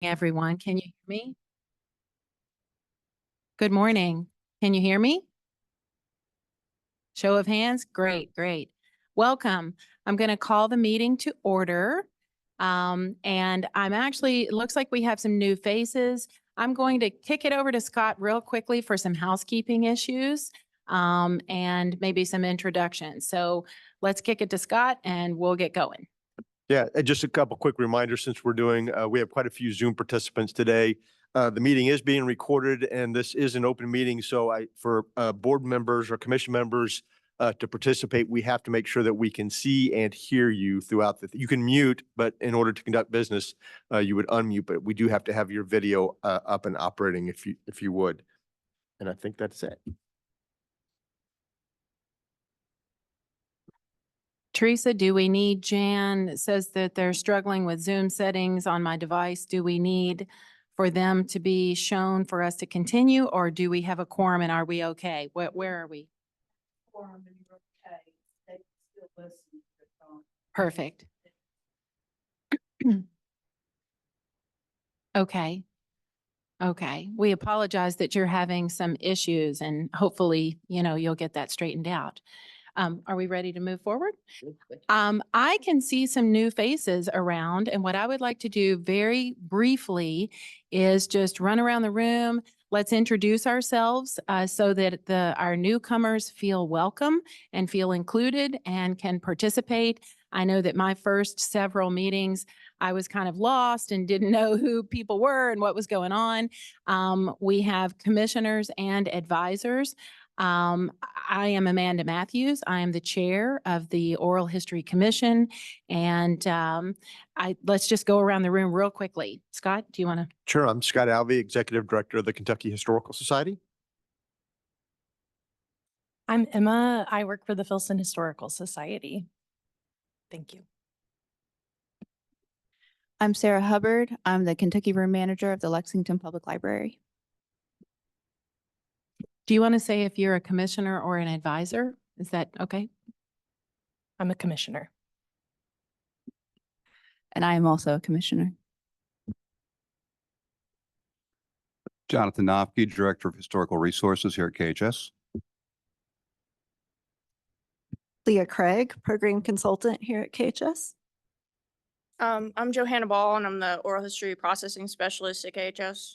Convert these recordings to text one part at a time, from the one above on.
everyone. Can you hear me? Good morning. Can you hear me? Show of hands? Great, great. Welcome. I'm going to call the meeting to order. And it looks like we have some new faces. I'm going to kick it over to Scott real quickly for some housekeeping issues and maybe some introductions. So let's kick it to Scott and we'll get going. Yeah, just a couple quick reminders since we have quite a few Zoom participants today. The meeting is being recorded and this is an open meeting. So for board members or commission members to participate, we have to make sure that we can see and hear you throughout you can mute, but in order to conduct business, you would unmute, but we do have to have your video up and operating if you would. And I think that's it. Teresa, do we need Jan says that they're struggling with Zoom settings on my device. Do we need for them to be shown for us to continue, or do we have a quorum and are we okay? Where are we? Quorum and you're okay. They still listen. Perfect. Okay. Okay. We apologize that you're having some issues and hopefully, you'll get that straightened out. Are we ready to move forward? I can see some new faces around, and what I would like to do very briefly is just run around the room. Let's introduce ourselves so that our newcomers feel welcome and feel included and can participate. I know that my first several meetings, I was kind of lost and didn't know who people were and what was going on. We have commissioners and advisors. I am Amanda Matthews. I am the chair of the Oral History Commission. And let's just go around the room real quickly. Scott, do you want to? Sure. I'm Scott Alvey, Executive Director of the Kentucky Historical Society. I'm Emma. I work for the Filson Historical Society. Thank you. I'm Sarah Hubbard. I'm the Kentucky Room Manager of the Lexington Public Library. Do you want to say if you're a commissioner or an advisor? Is that okay? I'm a commissioner. And I am also a commissioner. Jonathan Nofke, Director of Historical Resources here at KHS. Leah Craig, Program Consultant here at KHS. I'm Johanna Ball, and I'm the Oral History Processing Specialist at KHS.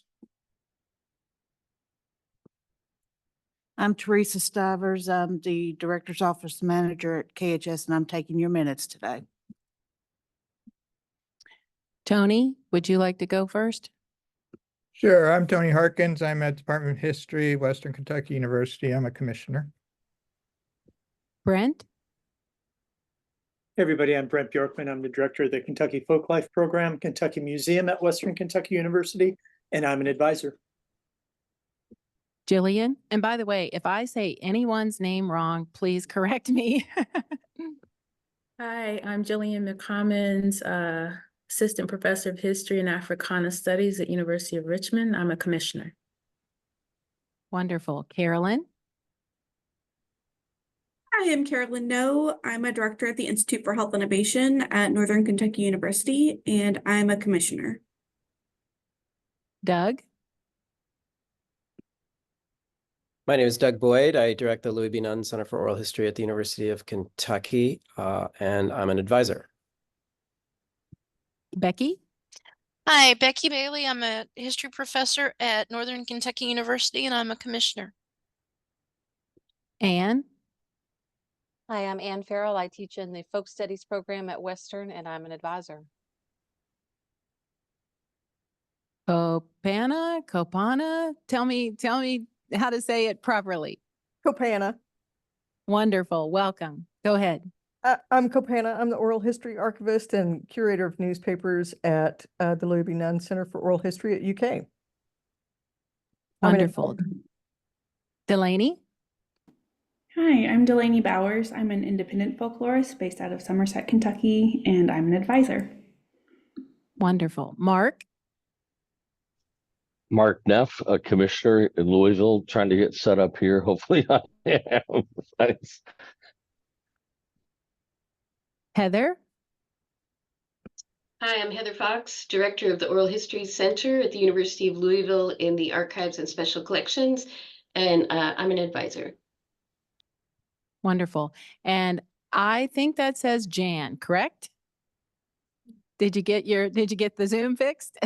I'm Teresa Stivers. I'm the Director's Office Manager at KHS, and I'm taking your minutes today. Tony, would you like to go first? Sure. I'm Tony Harkins. I'm at Department of History, Western Kentucky University. I'm a commissioner. Brent? Hey everybody, I'm Brent Bjorkman. I'm the director of the Kentucky Folklife Program, Kentucky Museum at Western Kentucky University, and I'm an advisor. Jillian? And by the way, if I say anyone's name wrong, please correct me. Hi, I'm Jillian McCommons, Assistant Professor of History and Africana Studies at University of Richmond. I'm a commissioner. Wonderful. Carolyn? Hi, I'm Carolyn No. I'm a director at the Institute for Health Innovation at Northern Kentucky University, and I'm a commissioner. Doug? My name is Doug Boyd. I direct the Louis B. Nunn Center for Oral History at the University of Kentucky, and I'm an advisor. Becky? Hi, Becky Bailey. I'm a history professor at Northern Kentucky University, and I'm a commissioner. Anne? Hi, I'm Ann Farrell. I teach in the Folk Studies program at Western, and I'm an advisor. Copana? Tell me how to say it properly. Copana. Wonderful. Welcome. Go ahead. I'm Copana. I'm the Oral History Archivist and Curator of Newspapers at the Louis B. Nunn Center for Oral History at UK. Wonderful. Delaney? Hi, I'm Delaney Bowers. I'm an independent folklorist based out of Somerset, Kentucky, and I'm an advisor. Wonderful. Mark? Mark Neff, a commissioner in Louisville, trying to get set up here. Hopefully I am. Thanks. Heather? Hi, I'm Heather Fox, Director of the Oral History Center at the University of Louisville in the Archives and Special Collections, and I'm an advisor. Wonderful. And I think that says Jan, correct? Did you get the Zoom fixed?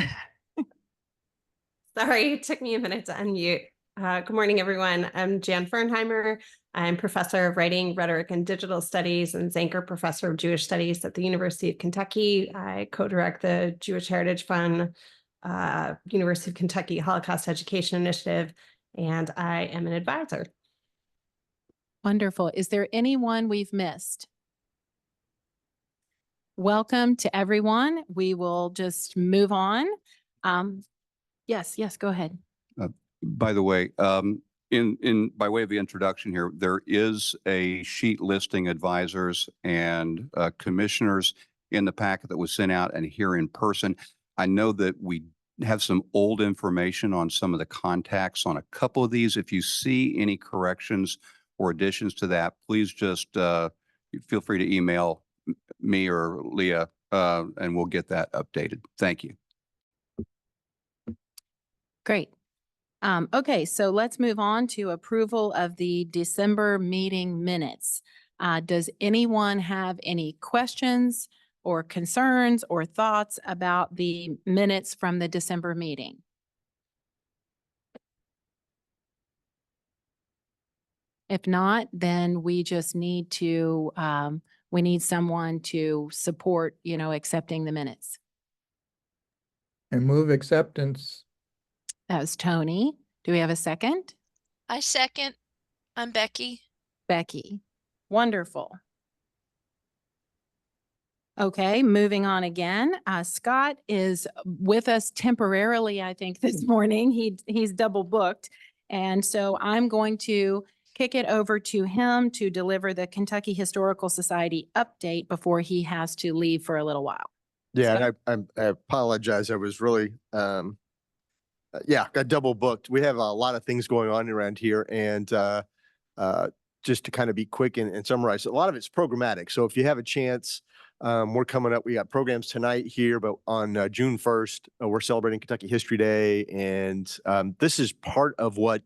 Sorry, it took me a minute to unmute. Good morning, everyone. I'm Jan Fernheimer. I'm Professor of Writing, Rhetoric, and Digital Studies and Zanker Professor of Jewish Studies at the University of Kentucky. I co-direct the Jewish Heritage Fund, University of Kentucky Holocaust Education Initiative, and I am an advisor. Wonderful. Is there anyone we've missed? Welcome to everyone. We will just move on. Yes, go ahead. By the way, by way of the introduction here, there is a sheet listing advisors and commissioners in the packet that was sent out and here in person. I know that we have some old information on some of the contacts on a couple of these. If you see any corrections or additions to that, please just feel free to email me or Leah, and we'll get that updated. Thank you. Great. Okay, so let's move on to approval of the December meeting minutes. Does anyone have any questions or concerns or thoughts about the minutes from the December meeting? If not, then we just need to, we need someone to support, accepting the minutes. And move acceptance. That was Tony. Do we have a second? I second. I'm Becky. Becky. Wonderful. Okay, moving on again. Scott is with us temporarily, I think, this morning. He's double booked. And so I'm going to kick it over to him to deliver the Kentucky Historical Society update before he has to leave for a little while. Yeah, and I apologize. I was really, got double booked. We have a lot of things going on around here, and just to kind of be quick and summarize, a lot of it's programmatic. So if you have a chance, we're coming up. We got programs tonight here, but on June 1st, we're celebrating Kentucky History Day, and this is part of what.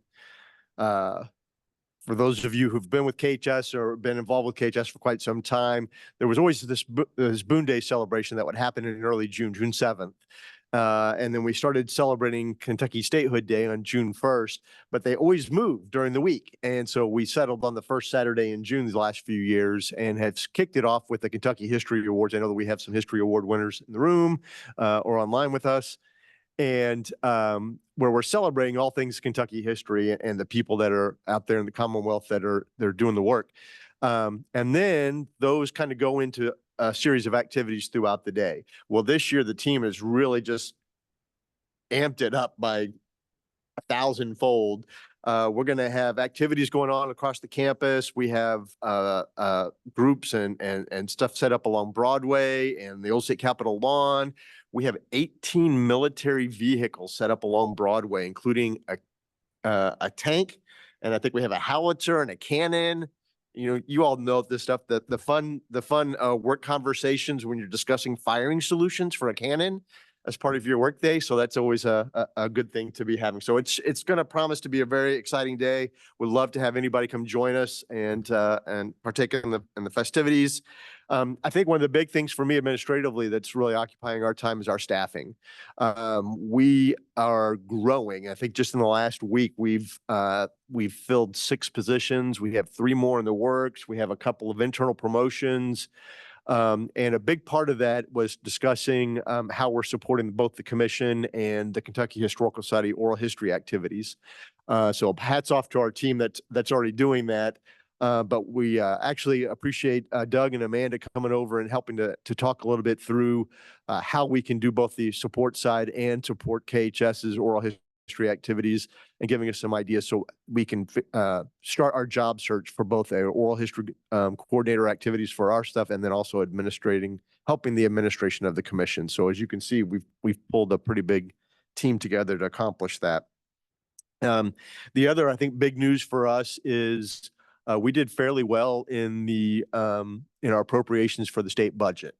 For those of you who've been with KHS or been involved with KHS for quite some time, there was always this Boone Day celebration that would happen in early June, June 7th. And then we started celebrating Kentucky Statehood Day on June 1st, but they always moved during the week. And so we settled on the first Saturday in June the last few years and have kicked it off with the Kentucky History Awards. I know that we have some History Award winners in the room or online with us. And where we're celebrating all things Kentucky history and the people that are out there in the Commonwealth they're doing the work. And then those kind of go into a series of activities throughout the day. Well, this year the team has really just amped it up by 1,000-fold. We're going to have activities going on across the campus. We have groups and stuff set up along Broadway and the Old State Capitol lawn. We have 18 military vehicles set up along Broadway, including a tank, and I think we have a howitzer and a cannon. You all know this stuff. The fun work conversations when you're discussing firing solutions for a cannon as part of your workday. So that's always a good thing to be having. So it's going to promise to be a very exciting day. We'd love to have anybody come join us and partake in the festivities. I think one of the big things for me administratively that's really occupying our time is our staffing. We are growing. I think just in the last week, we've filled 6 positions. We have 3 more in the works. We have a couple of internal promotions. And a big part of that was discussing how we're supporting both the commission and the Kentucky Historical Society oral history activities. So hats off to our team that's already doing that. But we actually appreciate Doug and Amanda coming over and helping to talk a little bit through how we can do both the support side and support KHS's oral history activities and giving us some ideas so we can start our job search for both our oral history coordinator activities for our stuff and then also helping the administration of the commission. So as you can see, we've pulled a pretty big team together to accomplish that. The other, I think, big news for us is we did fairly well in our appropriations for the state budget.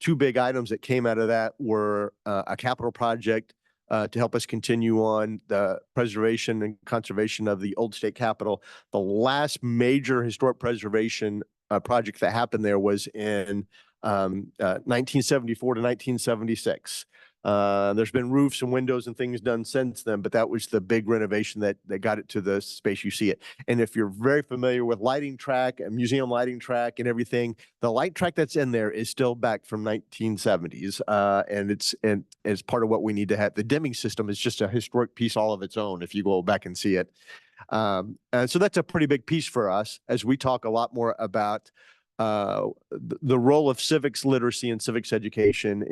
Two big items that came out of that were a capital project to help us continue on the preservation and conservation of the old state capitol. The last major historic preservation project that happened there was in 1974 to 1976. There's been roofs and windows and things done since then, but that was the big renovation that got it to the space you see it. And if you're very familiar with lighting track and museum lighting track and everything, the light track that's in there is still back from 1970s. And it's part of what we need to have. The dimming system is just a historic piece all of its own if you go back and see it. And so that's a pretty big piece for us as we talk a lot more about the role of civics literacy and civics education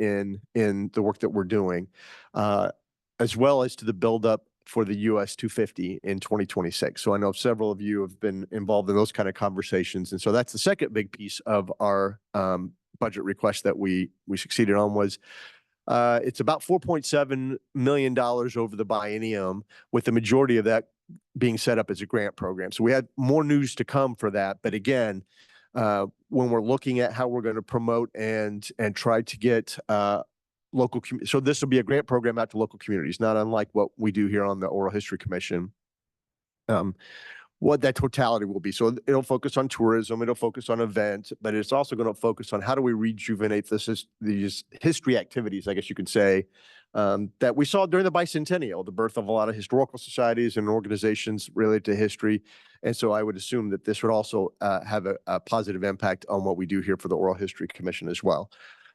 in the work that we're doing, as well as to the buildup for the US 250 in 2026. So I know several of you have been involved in those kind of conversations. And so that's the second big piece of our budget request that we succeeded on was it's about $4.7 million over the biennium, with the majority of that being set up as a grant program. So we had more news to come for that. But again, when we're looking at how we're going to promote and try to get local, so this will be a grant program out to local communities, not unlike what we do here on the Oral History Commission. What that totality will be. So it'll focus on tourism, it'll focus on events, but it's also going to focus on how do we rejuvenate these history activities, I guess you could say, that we saw during the bicentennial, the birth of a lot of historical societies and organizations related to history. And so I would assume that this would also have a positive impact on what we do here for the Oral History Commission as well.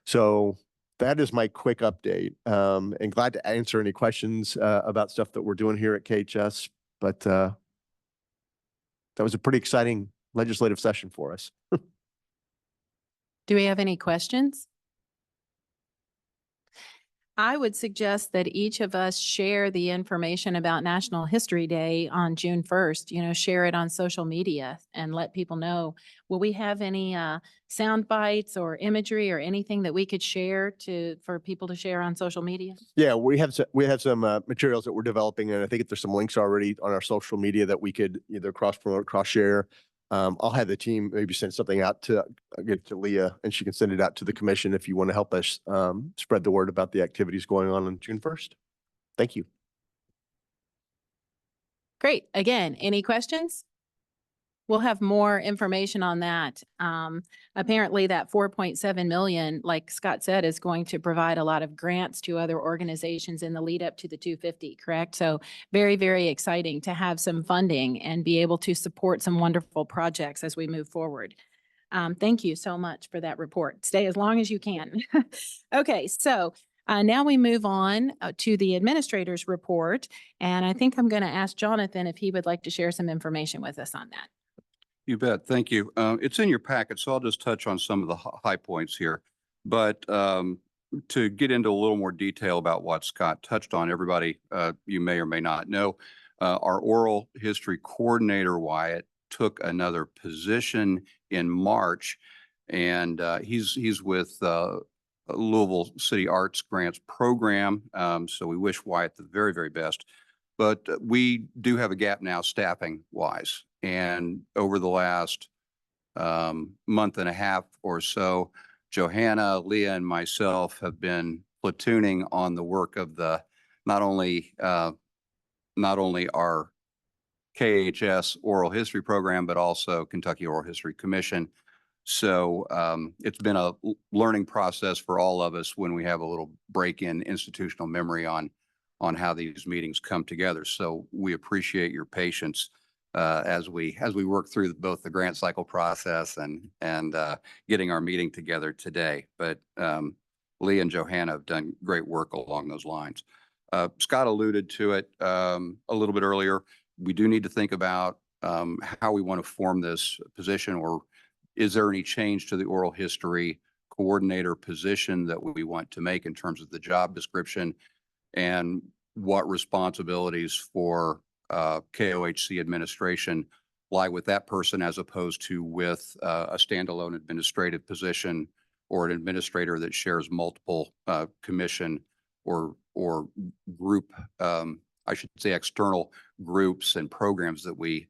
So that is my quick update, and glad to answer any questions about stuff that we're doing here at KHS. But that was a pretty exciting legislative session for us. Do we have any questions? I would suggest that each of us share the information about National History Day on June 1st, share it on social media and let people know. Will we have any sound bites or imagery or anything that we could share for people to share on social media? Yeah, we have some materials that we're developing, and I think there's some links already on our social media that we could either cross promote, cross share. I'll have the team maybe send something out to get to Leah, and she can send it out to the commission if you want to help us spread the word about the activities going on June 1st. Thank you. Great. Again, any questions? We'll have more information on that. Apparently that 4.7 million, like Scott said, is going to provide a lot of grants to other organizations in the lead up to the 250, correct? So very, very exciting to have some funding and be able to support some wonderful projects as we move forward. Thank you so much for that report. Stay as long as you can. Okay, so now we move on to the administrator's report. And I think I'm going to ask Jonathan if he would like to share some information with us on that. You bet. Thank you. It's in your packet, so I'll just touch on some of the high points here. But to get into a little more detail about what Scott touched on, everybody, you may or may not know, our oral history coordinator, Wyatt, took another position in March, and he's with Louisville City Arts Grants Program. So we wish Wyatt the very, very best. But we do have a gap now staffing wise. And over the last month and a half or so, Johanna, Leah, and myself have been platooning on the work of the not only our KHS oral history program, but also Kentucky Oral History Commission. So it's been a learning process for all of us when we have a little break in institutional memory on how these meetings come together. So we appreciate your patience as we work through both the grant cycle process and getting our meeting together today. But Lee and Johanna have done great work along those lines. Scott alluded to it a little bit earlier. We do need to think about how we want to form this position, or is there any change to the oral history coordinator position that we want to make in terms of the job description, and what responsibilities for KOHC administration lie with that person as opposed to with a standalone administrative position or an administrator that shares multiple commission or group, I should say external groups and programs that we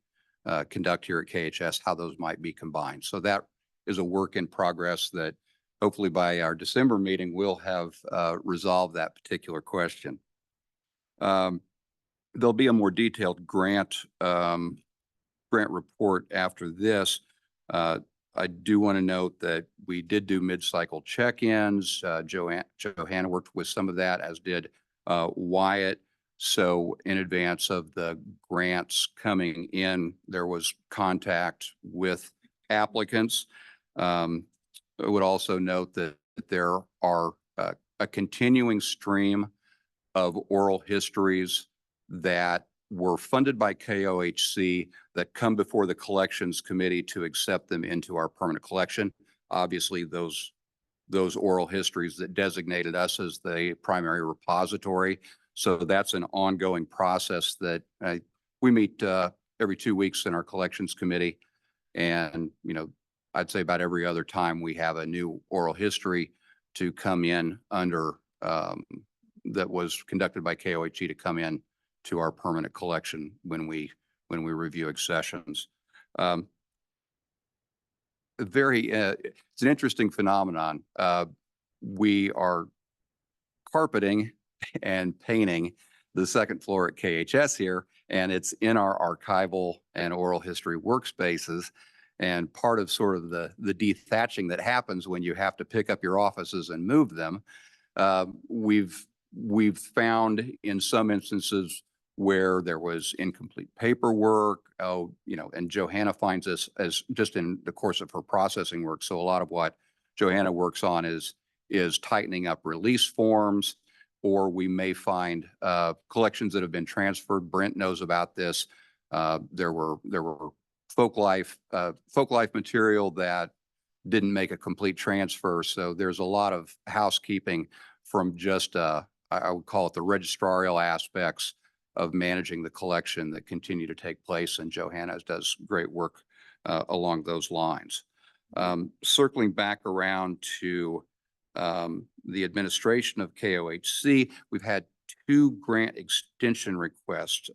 conduct here at KHS, how those might be combined. So that is a work in progress that hopefully by our December meeting, we'll have resolved that particular question. There'll be a more detailed grant report after this. I do want to note that we did do mid-cycle check-ins. Johanna worked with some of that, as did Wyatt. So in advance of the grants coming in, there was contact with applicants. I would also note that there are a continuing stream of oral histories that were funded by KOHC that come before the collections committee to accept them into our permanent collection. Obviously, those oral histories that designated us as the primary repository. So that's an ongoing process that we meet every 2 weeks in our collections committee. And, you know, I'd say about every other time we have a new oral history to come in under that was conducted by KOHC to come in to our permanent collection when we review accessions. It's an interesting phenomenon. We are carpeting and painting the second floor at KHS here, and it's in our archival and oral history workspaces. And part of sort of the dethatching that happens when you have to pick up your offices and move them, we've found in some instances where there was incomplete paperwork, and Johanna finds this as just in the course of her processing work. So a lot of what Johanna works on is tightening up release forms, or we may find collections that have been transferred. Brent knows about this. There were folk life material that didn't make a complete transfer. So there's a lot of housekeeping from just I would call it the registrarial aspects of managing the collection that continue to take place, and Johanna does great work along those lines. Circling back around to the administration of KOHC, we've had 2 grant extension requests.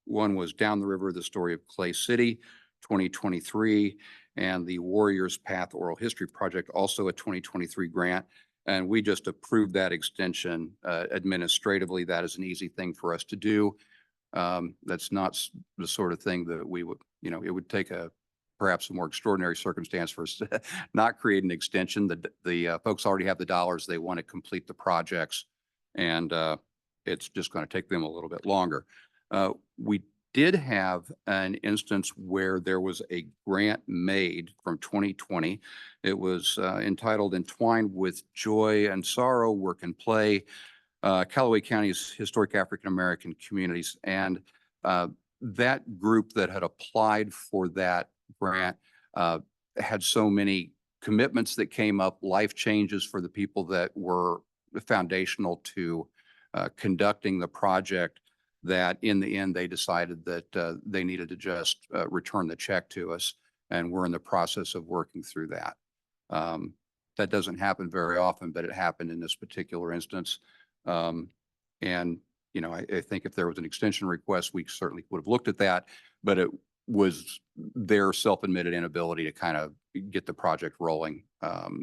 One was Down the River, the Story of Clay City, 2023, and the Warriors Path Oral History Project, also a 2023 grant. And we just approved that extension administratively. That is an easy thing for us to do. That's not the sort of thing that we would, it would take perhaps a more extraordinary circumstance for us to not create an extension. The folks already have the dollars. They want to complete the projects, and it's just going to take them a little bit longer. We did have an instance where there was a grant made from 2020. It was entitled Entwined with Joy and Sorrow, Work and Play, Callaway County's Historic African American Communities. And that group that had applied for that grant had so many commitments that came up, life changes for the people that were foundational to conducting the project, that in the end, they decided that they needed to just return the check to us. And we're in the process of working through that. That doesn't happen very often, but it happened in this particular instance. And, I think if there was an extension request, we certainly would have looked at that, but it was their self-admitted inability to kind of get the project rolling.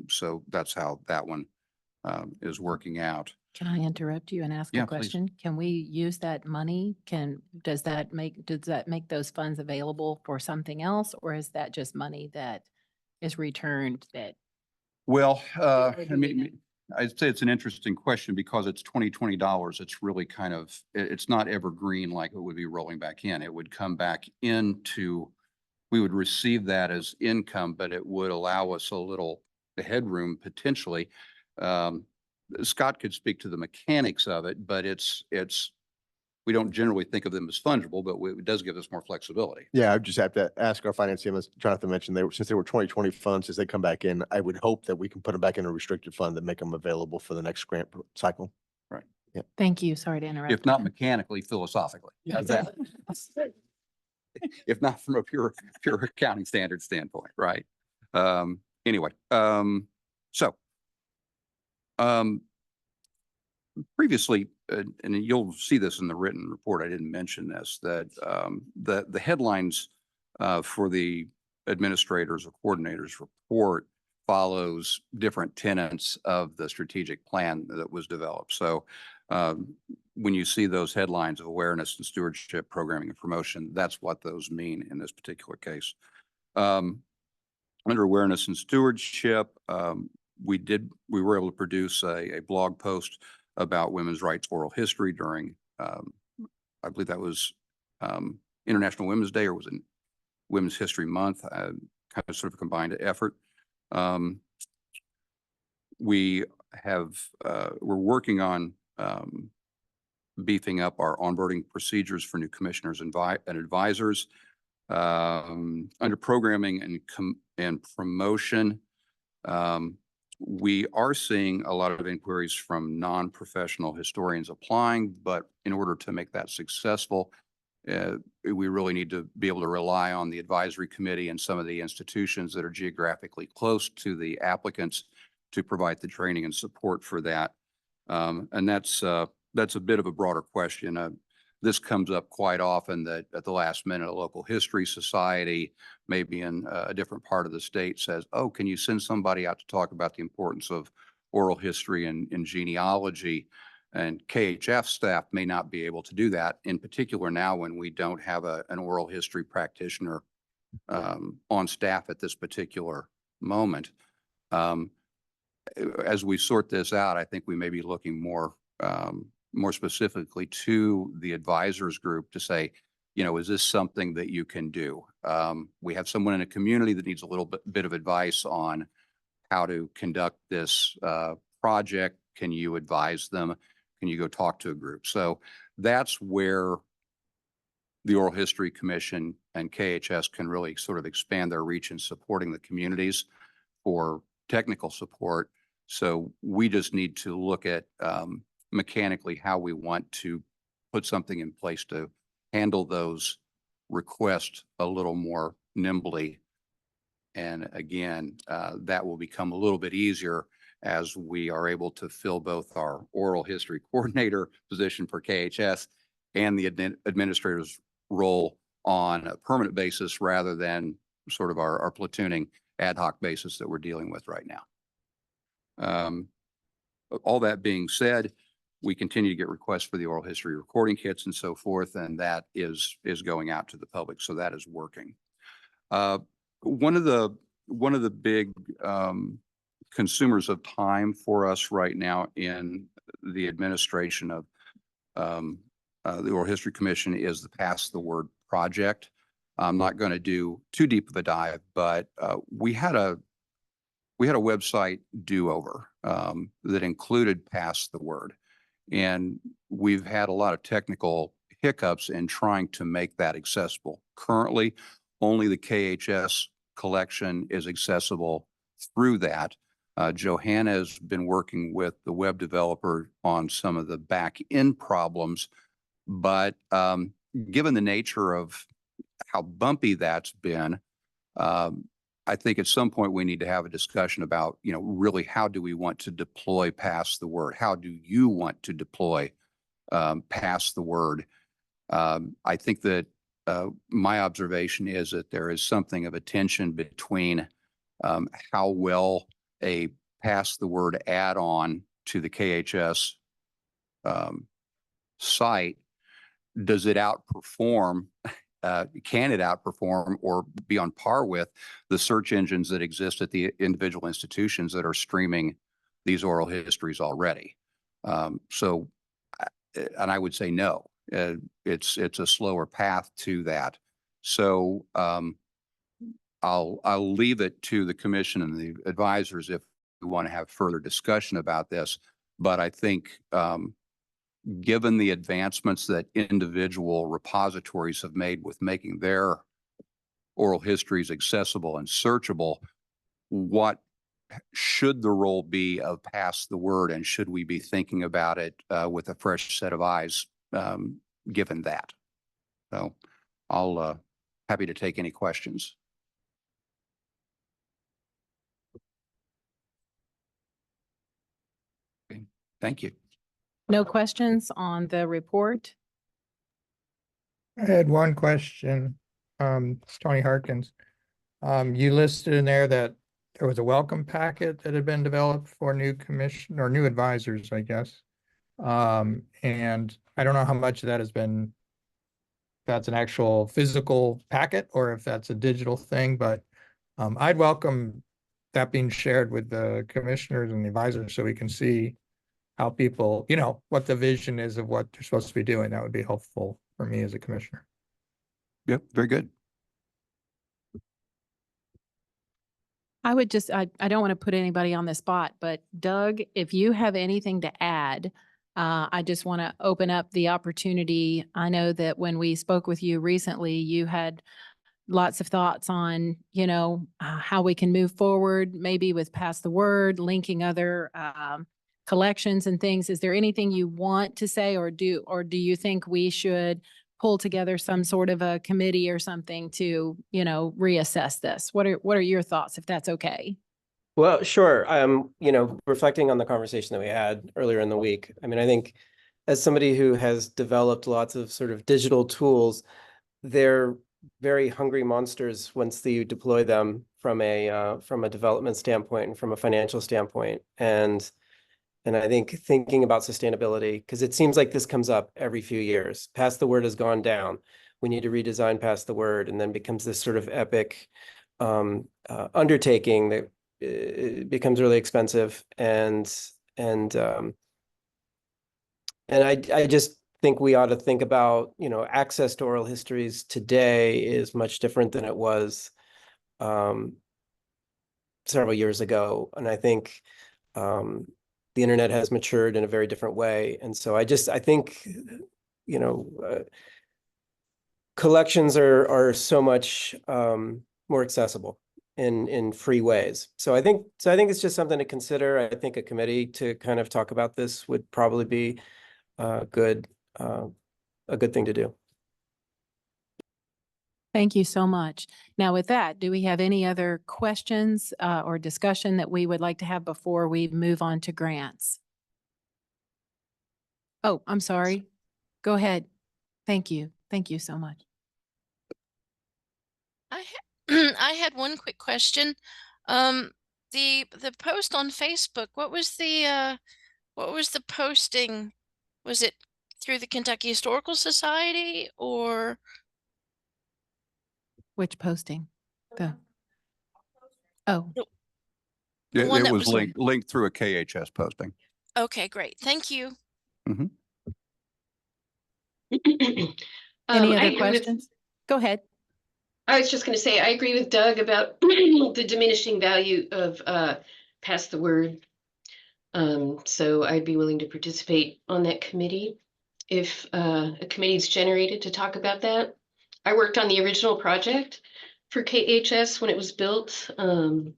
So that's how that one is working out. Can I interrupt you and ask Yeah, a please. question? Can we use that money? Does that make those funds available for something else, or is that just money that is returned that? Well, I'd say it's an interesting question because it's 2020 dollars. It's really kind of, it's not evergreen like it would be rolling back in. It would come back into, we would receive that as income, but it would allow us a little headroom potentially. Scott could speak to the mechanics of it, but we don't generally think of them as fungible, but it does give us more flexibility. Yeah, I would just have to ask our finance team, as Jonathan mentioned, since they were 2020 funds, as they come back in, I would hope that we can put them back in a restricted fund that make them available for the next grant cycle. Right. Yeah. Thank you. Sorry to interrupt. If not mechanically, philosophically. How's that? If not from a pure accounting standard standpoint, right? Anyway, previously, and you'll see this in the written report, I didn't mention this, that the headlines for the administrators or coordinators report follows different tenets of the strategic plan that was developed. So when you see those headlines of awareness and stewardship, programming and promotion, that's what those mean in this particular case. Under awareness and stewardship, we were able to produce a blog post about women's rights oral history during, I believe that was International Women's Day, or was it Women's History Month, kind of sort of combined effort. We're working on beefing up our onboarding procedures for new commissioners and advisors. Under programming and promotion, we are seeing a lot of inquiries from non-professional historians applying, but in order to make that successful, we really need to be able to rely on the advisory committee and some of the institutions that are geographically close to the applicants to provide the training and support for that. And that's a bit of a broader question. This comes up quite often, that at the last minute, a local history society, maybe in a different part of the state, says, oh, can you send somebody out to talk about the importance of oral history and genealogy? And KHF staff may not be able to do that, in particular now when we don't have an oral history practitioner on staff at this particular moment. As we sort this out, I think we may be looking more specifically to the advisors group to say, you know, is this something that you can do? We have someone in a community that needs a little bit of advice on how to conduct this project. Can you advise them? Can you go talk to a group? So that's where the Oral History Commission and KHS can really sort of expand their reach in supporting the communities for technical support. So we just need to look at mechanically how we want to put something in place to handle those requests a little more nimbly. And again, that will become a little bit easier as we are able to fill both our oral history coordinator position for KHS and the administrator's role on a permanent basis, rather than sort of our platooning ad hoc basis that we're dealing with right now. All that being said, we continue to get requests for the oral history recording kits and so forth, and that is going out to the public. So that is working. One of the big consumers of time for us right now in the administration of the Oral History Commission is the Pass the Word project. I'm not going to do too deep of a dive, but we had a website do-over that included Pass the Word, and we've had a lot of technical hiccups in trying to make that accessible. Currently, only the KHS collection is accessible through that. Johanna has been working with the web developer on some of the back end problems, but given the nature of how bumpy that's been, I think at some point we need to have a discussion about, you know, really how do we want to deploy Pass the Word? How do you want to deploy Pass the Word? I think that my observation is that there is something of a tension between how well a Pass the Word add-on to the KHS site, does it outperform, can it outperform or be on par with the search engines that exist at the individual institutions that are streaming these oral histories already? And I would say no. It's a slower path to that. So I'll leave it to the commission and the advisors if we want to have further discussion about this. But I think given the advancements that individual repositories have made with making their oral histories accessible and searchable, what should the role be of Pass the Word, and should we be thinking about it with a fresh set of eyes given that? So I'll happy to take any questions. Okay. Thank you. No questions on the report? I had one question. It's Tony Harkins. You listed in there that there was a welcome packet that had been developed for new commission or new advisors, I guess. And I don't know how much of that has been, if that's an actual physical packet or if that's a digital thing, but I'd welcome that being shared with the commissioners and the advisors so we can see how people, you know, what the vision is of what they're supposed to be doing. That would be helpful for me as a commissioner. Yep, very good. I would just, I don't want to put anybody on the spot, but Doug, if you have anything to add, I just want to open up the opportunity. I know that when we spoke with you recently, you had lots of thoughts on, you know, how we can move forward, maybe with Pass the Word, linking other collections and things. Is there anything you want to say, or do you think we should pull together some sort of a committee or something to, you know, reassess this? What are your thoughts, if that's okay? Well, sure. You know, reflecting on the conversation that we had earlier in the week, I mean, I think as somebody who has developed lots of sort of digital tools, they're very hungry monsters once you deploy them from a development standpoint and from a financial standpoint. And I think thinking about sustainability, because it seems like this comes up every few years. Pass the Word has gone down. We need to redesign Pass the Word, and then becomes this sort of epic undertaking that becomes really expensive. And I just think we ought to think about, you know, access to oral histories today is much different than it was several years ago. And I think the internet has matured in a very different way. And so I think, you know, collections are so much more accessible in free ways. So I think it's just something to consider. I think a committee to kind of talk about this would probably be a good thing to do. Thank you so much. Now with that, do we have any other questions or discussion that we would like to have before we move on to grants? Oh, I'm sorry. Go ahead. Thank you. Thank you so much. I had one quick question. The post on Facebook, what was the posting? Was it through the Kentucky Historical Society or? Which posting? Oh. The one It that was was linked through a KHS posting. Okay, great. Thank you. Mhm. Any I other agree questions? Go ahead. I was just going to say, I agree with Doug about the diminishing value of Pass the Word. So I'd be willing to participate on that committee if a committee is generated to talk about that. I worked on the original project for KHS when it was built, and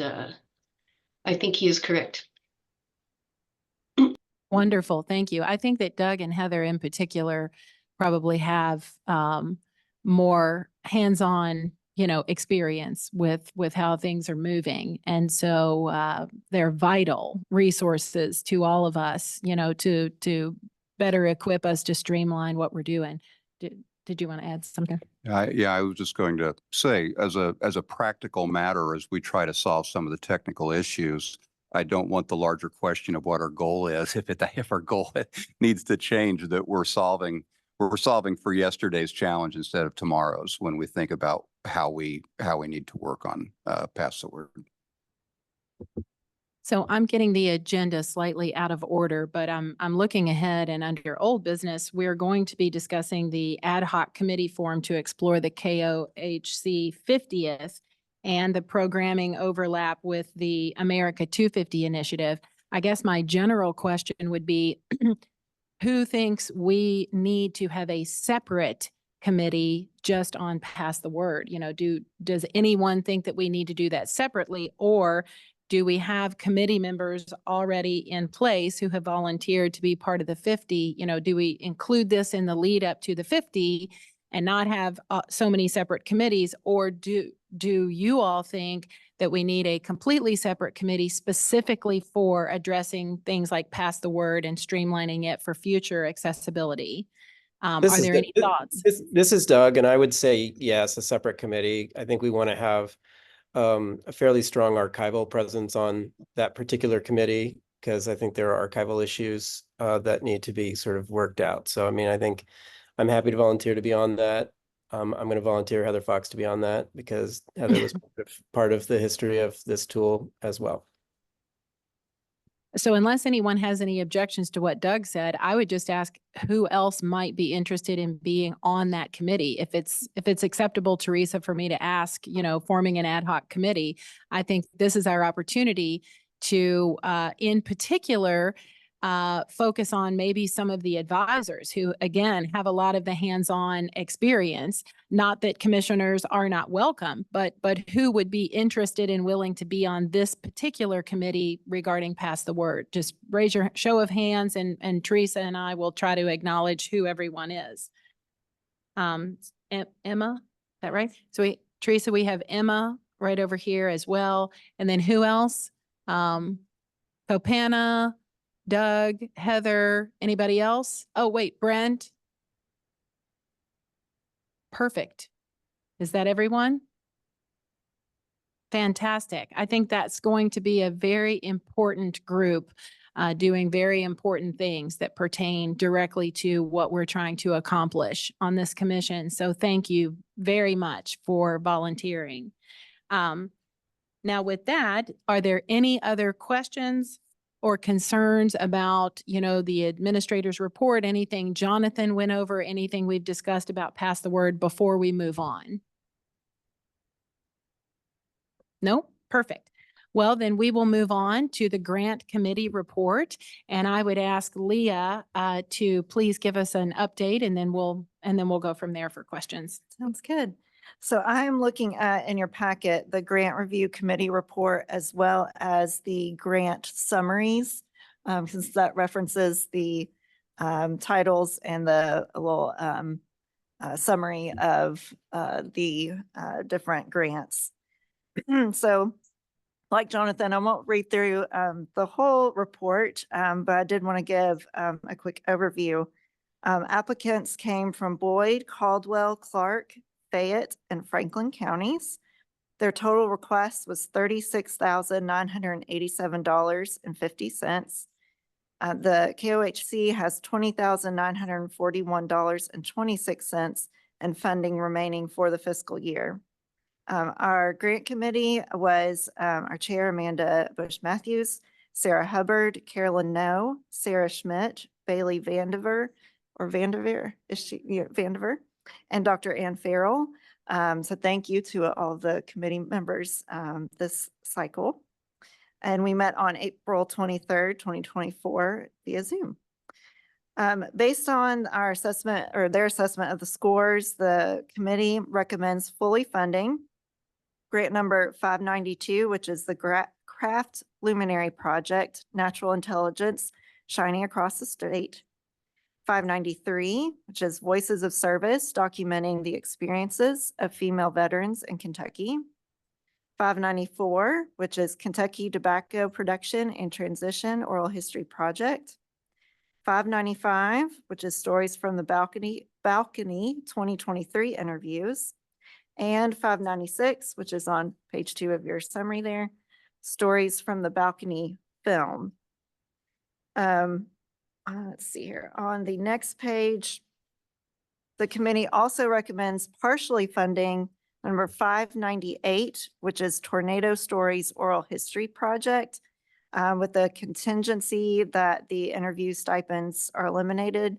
I think he is correct. Wonderful. Thank you. I think that Doug and Heather in particular probably have more hands-on, you know, experience with how things are moving. And so they're vital resources to all of us, you know, to better equip us to streamline what we're doing. Did you want to add something? Yeah, I was just going to say, as a practical matter, as we try to solve some of the technical issues, I don't want the larger question of what our goal is. If our goal needs to change, that we're solving for yesterday's challenge instead of tomorrow's when we think about how we need to work on Pass the Word. So I'm getting the agenda slightly out of order, but I'm looking ahead, and under old business, we're going to be discussing the ad hoc committee form to explore the KOHC 50th and the programming overlap with the America 250 initiative. I guess my general question would be, who thinks we need to have a separate committee just on Pass the Word? You know, does anyone think that we need to do that separately, or do we have committee members already in place who have volunteered to be part of the 50? You know, do we include this in the lead up to the 50 and not have so many separate committees? Or do you all think that we need a completely separate committee specifically for addressing things like Pass the Word and streamlining it for future accessibility? Are there any thoughts? This is Doug, and I would say yes, a separate committee. I think we want to have a fairly strong archival presence on that particular committee, because I think there are archival issues that need to be sort of worked out. So, I mean, I think I'm happy to volunteer to be on that. I'm going to volunteer Heather Fox to be on that because Heather was part of the history of this tool as well. So unless anyone has any objections to what Doug said, I would just ask who else might be interested in being on that committee. If it's acceptable, Teresa, for me to ask, forming an ad hoc committee, I think this is our opportunity to, in particular, focus on maybe some of the advisors who, again, have a lot of the hands-on experience. Not that commissioners are not welcome, but who would be interested and willing to be on this particular committee regarding Pass the Word. Just raise your show of hands, and Teresa and I will try to acknowledge who everyone is. Emma, is that right? So Teresa, we have Emma right over here as well. And then who else? Copana, Doug, Heather, anybody else? Oh, wait, Brent. Perfect. Is that everyone? Fantastic. I think that's going to be a very important group doing very important things that pertain directly to what we're trying to accomplish on this commission. So thank you very much for volunteering. Now with that, are there any other questions or concerns about, the administrator's report, anything Jonathan went over, anything we've discussed about Pass the Word before we move on? No? Perfect. Well, then we will move on to the grant committee report. And I would ask Leah to please give us an update, and then we'll go from there for questions. Sounds good. So I'm looking at in your packet, the grant review committee report, as well as the grant summaries, since that references the titles and the little summary of the different grants. So like Jonathan, I won't read through the whole report, but I did want to give a quick overview. Applicants came from Boyd, Caldwell, Clark, Fayette, and Franklin counties. Their total request was $36,987.50. The KOHC has $20,941.26 in funding remaining for the fiscal year. Our grant committee was our chair, Amanda Bush Matthews, Sarah Hubbard, Carolyn No, Sarah Schmidt, Bailey Vandiver, and Dr. Ann Farrell. So thank you to all the committee members this cycle. And we met on April 23rd, 2024 via Zoom. Based on our assessment or their assessment of the scores, the committee recommends fully funding grant number 592, which is the Craft Luminary Project, Natural Intelligence Shining Across the State. 593, which is Voices of Service, documenting the experiences of female veterans in Kentucky. 594, which is Kentucky Tobacco Production and Transition Oral History Project. 595, which is Stories from the Balcony 2023 interviews. And 596, which is on page 2 of your summary there, Stories from the Balcony film. Let's see here. On the next page, the committee also recommends partially funding number 598, which is Tornado Stories Oral History Project, with the contingency that the interview stipends are eliminated.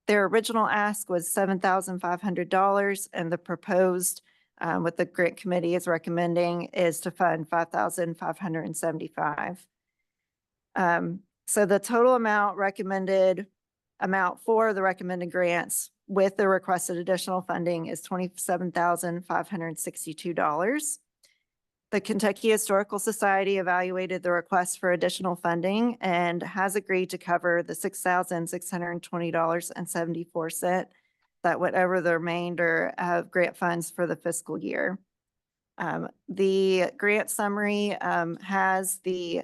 Their original ask was $7,500, and the proposed, what the grant committee is recommending, is to fund $5,575. So the total amount for the recommended grants with the requested additional funding is $27,562. The Kentucky Historical Society evaluated the request for additional funding and has agreed to cover the $6,620.74 that whatever the remainder of grant funds for the fiscal year. The grant summary has the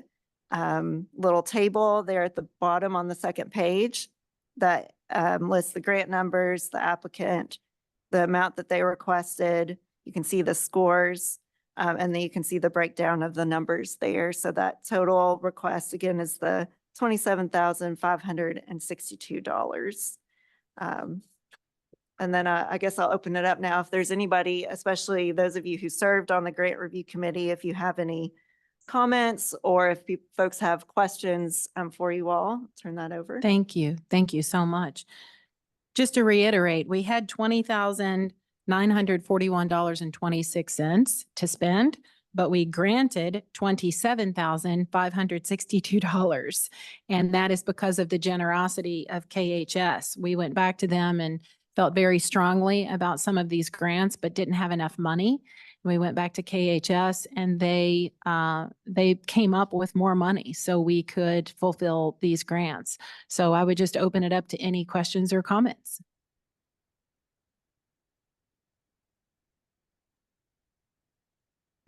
little table there at the bottom on the second page that lists the grant numbers, the applicant, the amount that they requested. You can see the scores And then you can see the breakdown of the numbers there. So that total request again is the $27,562. And then I guess I'll open it up now. If there's anybody, especially those of you who served on the grant review committee, if you have any comments or if folks have questions for you all, turn that over. Thank you. Thank you so much. Just to reiterate, we had $20,941.26 to spend, but we granted $27,562. And that is because of the generosity of KHS. We went back to them and felt very strongly about some of these grants, but didn't have enough money. We went back to KHS and they came up with more money so we could fulfill these grants. So I would just open it up to any questions or comments.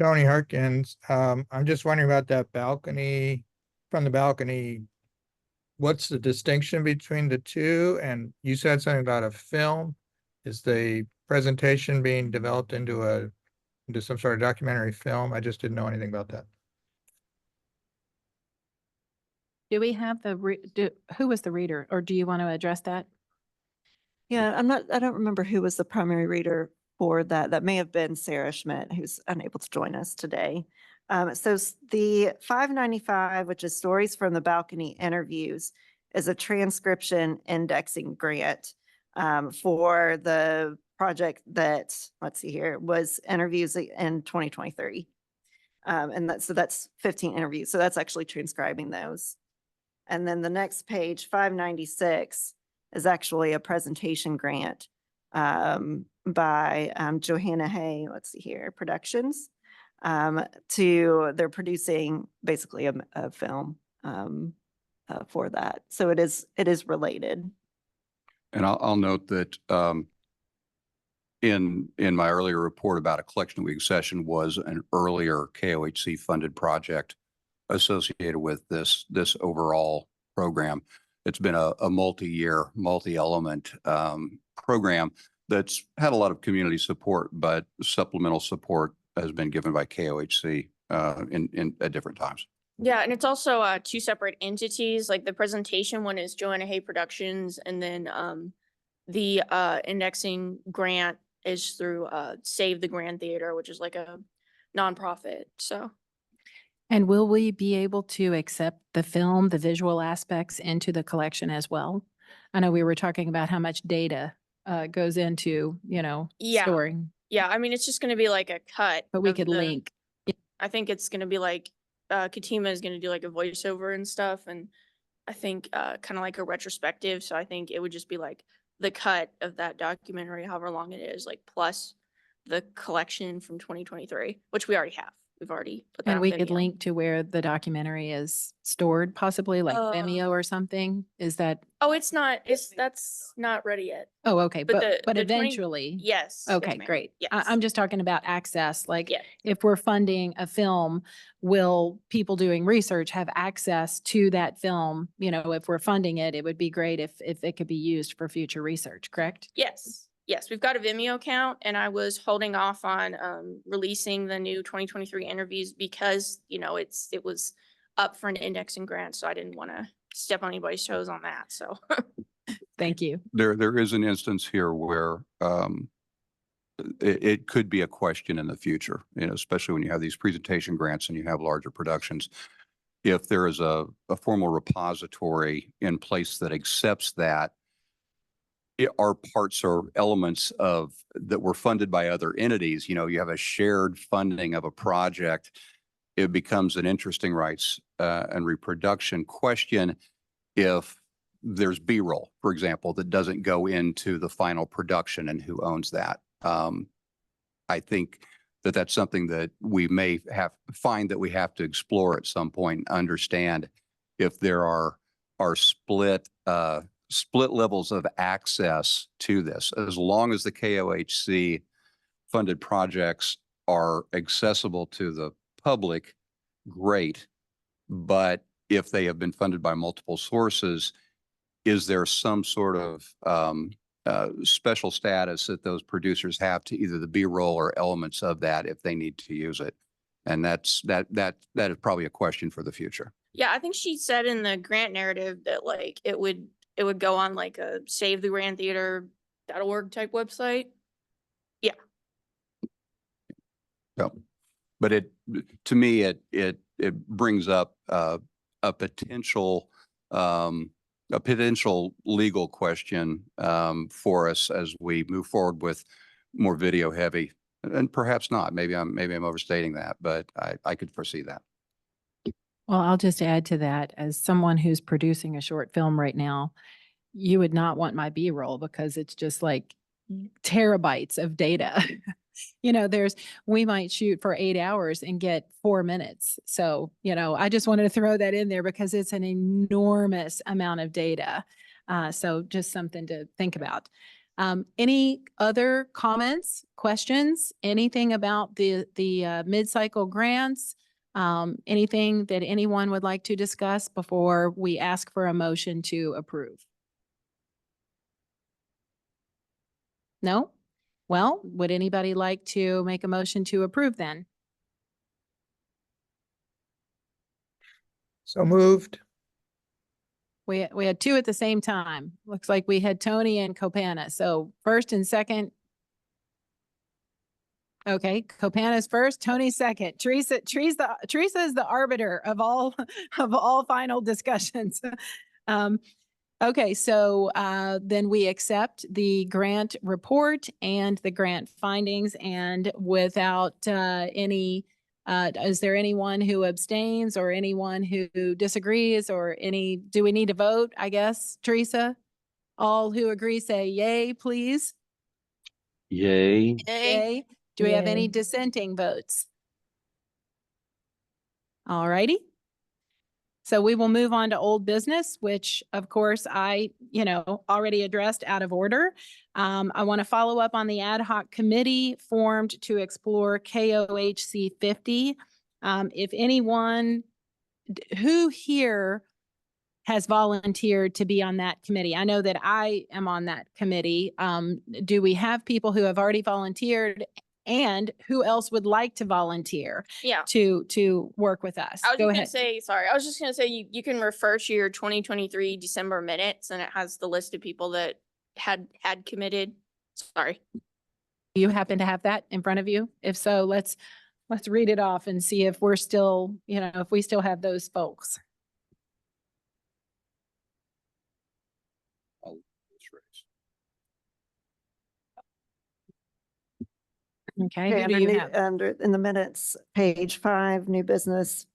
Tony Harkins, I'm just wondering about that balcony, from the balcony. What's the distinction between the two? And you said something about a film. Is the presentation being developed into some sort of documentary film? I just didn't know anything about that. Do we have who was the reader, or do you want to address that? Yeah, I don't remember who was the primary reader for that. That may have been Sarah Schmidt, who's unable to join us today. So the 595, which is Stories from the Balcony Interviews, is a transcription indexing grant for the project that, let's see here, was interviews in 2023. And that's 15 interviews. So that's actually transcribing those. And then the next page, 596, is actually a presentation grant by Johanna Hay, let's see here, Productions. They're producing basically a film for that. So it is related. And I'll note that in my earlier report about a collection week session was an earlier KOHC funded project associated with this overall program. It's been a multi-year, multi-element program that's had a lot of community support, but supplemental support has been given by KOHC at different times. Yeah, and it's also two separate entities. Like the presentation one is Joanna Hay Productions, and then the indexing grant is through Save the Grand Theater, which is like a nonprofit. So. And will we be able to accept the film, the visual aspects into the collection as well? I know we were talking about how much data goes into, storing. Yeah, I mean, it's just going to be like a cut. But we could link. I think it's going to be like, Katima is going to do like a voiceover and stuff. And I think kind of like a retrospective. So I think it would just be like the cut of that documentary, however long it is, like plus the collection from 2023, which we already have. We've already put that And on we could video. link to where the documentary is stored, possibly like Vimeo or something. Is that? Oh, that's not ready yet. Oh, okay. But the 20 eventually. Yes. Okay, ma'am. great. Yes. I'm just talking about access. Like Yeah. if we're funding a film, will people doing research have access to that film? If we're funding it, it would be great if it could be used for future research, correct? Yes. Yes, we've got a Vimeo account, and I was holding off on releasing the new 2023 interviews because, it was up for an indexing grant, so I didn't want to step on anybody's toes on that. So Thank you. There is an instance here where it could be a question in the future, especially when you have these presentation grants and you have larger productions. If there is a formal repository in place that accepts that, are parts or elements of that were funded by other entities, you have a shared funding of a project, it becomes an interesting rights and reproduction question if there's B-roll, for example, that doesn't go into the final production and who owns that. I think that that's something that we may find that we have to explore at some point and understand if there are split levels of access to this. As long as the KOHC funded projects are accessible to the public, great. But if they have been funded by multiple sources, is there some sort of special status that those producers have to either the B-roll or elements of that if they need to use it. And that is probably a question for the future. Yeah, I think she said in the grant narrative that like it would go on like a SaveTheGrandTheater.org type website. Yeah. So, but to me, it brings up a potential legal question for us as we move forward with more video heavy, and perhaps not. Maybe I'm overstating that, but I could foresee that. Well, I'll just add to that, as someone who's producing a short film right now, you would not want my B-roll because it's just like terabytes of data. You know, we might shoot for 8 hours and get 4 minutes. So, you know, I just wanted to throw that in there because it's an enormous amount of data. So just something to think about. Any other comments, questions, anything about the mid-cycle grants? Anything that anyone would like to discuss before we ask for a motion to approve? No? Well, would anybody like to make a motion to approve then? So moved. We had two at the same time. Looks like we had Tony and Copana. So first and second. Okay, Copana's first, Tony's second. Teresa is the arbiter of all final discussions. Okay, so then we accept the grant report and the grant findings, and without any, is there anyone who abstains or anyone who disagrees or do we need to vote, I guess, Teresa? All who agree say yay, please. Yay. Yay. Do we have any dissenting votes? All righty. So we will move on to old business, which of course I, already addressed out of order. I want to follow up on the ad hoc committee formed to explore KOHC 50. If anyone who here has volunteered to be on that committee. I know that I am on that committee. Do we have people who have already volunteered? And who else would like to volunteer to work with us? Go ahead. I was just gonna say, you can refer to your 2023 December minutes and it has the list of people that had committed. Sorry. Do you happen to have that in front of you? If so, let's read it off and see if we're still, if we still have those folks. Okay, who do you have? In the minutes, page 5, new business,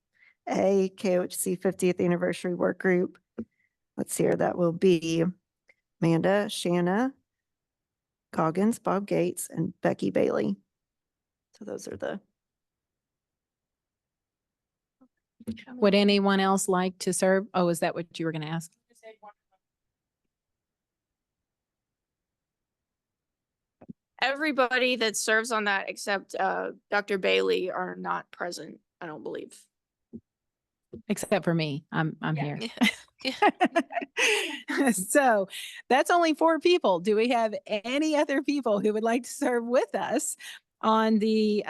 A, KOHC 50th anniversary work group. Let's see here, that will be Amanda, Shanna, Goggins, Bob Gates, and Becky Bailey. So those are the. Would anyone else like to serve? Oh, is that what you were going to ask? Everybody that serves on that except Dr. Bailey are not present, I don't believe. Except for me. I'm here. So that's only 4 people. Do we have any other people who would like to serve with us on the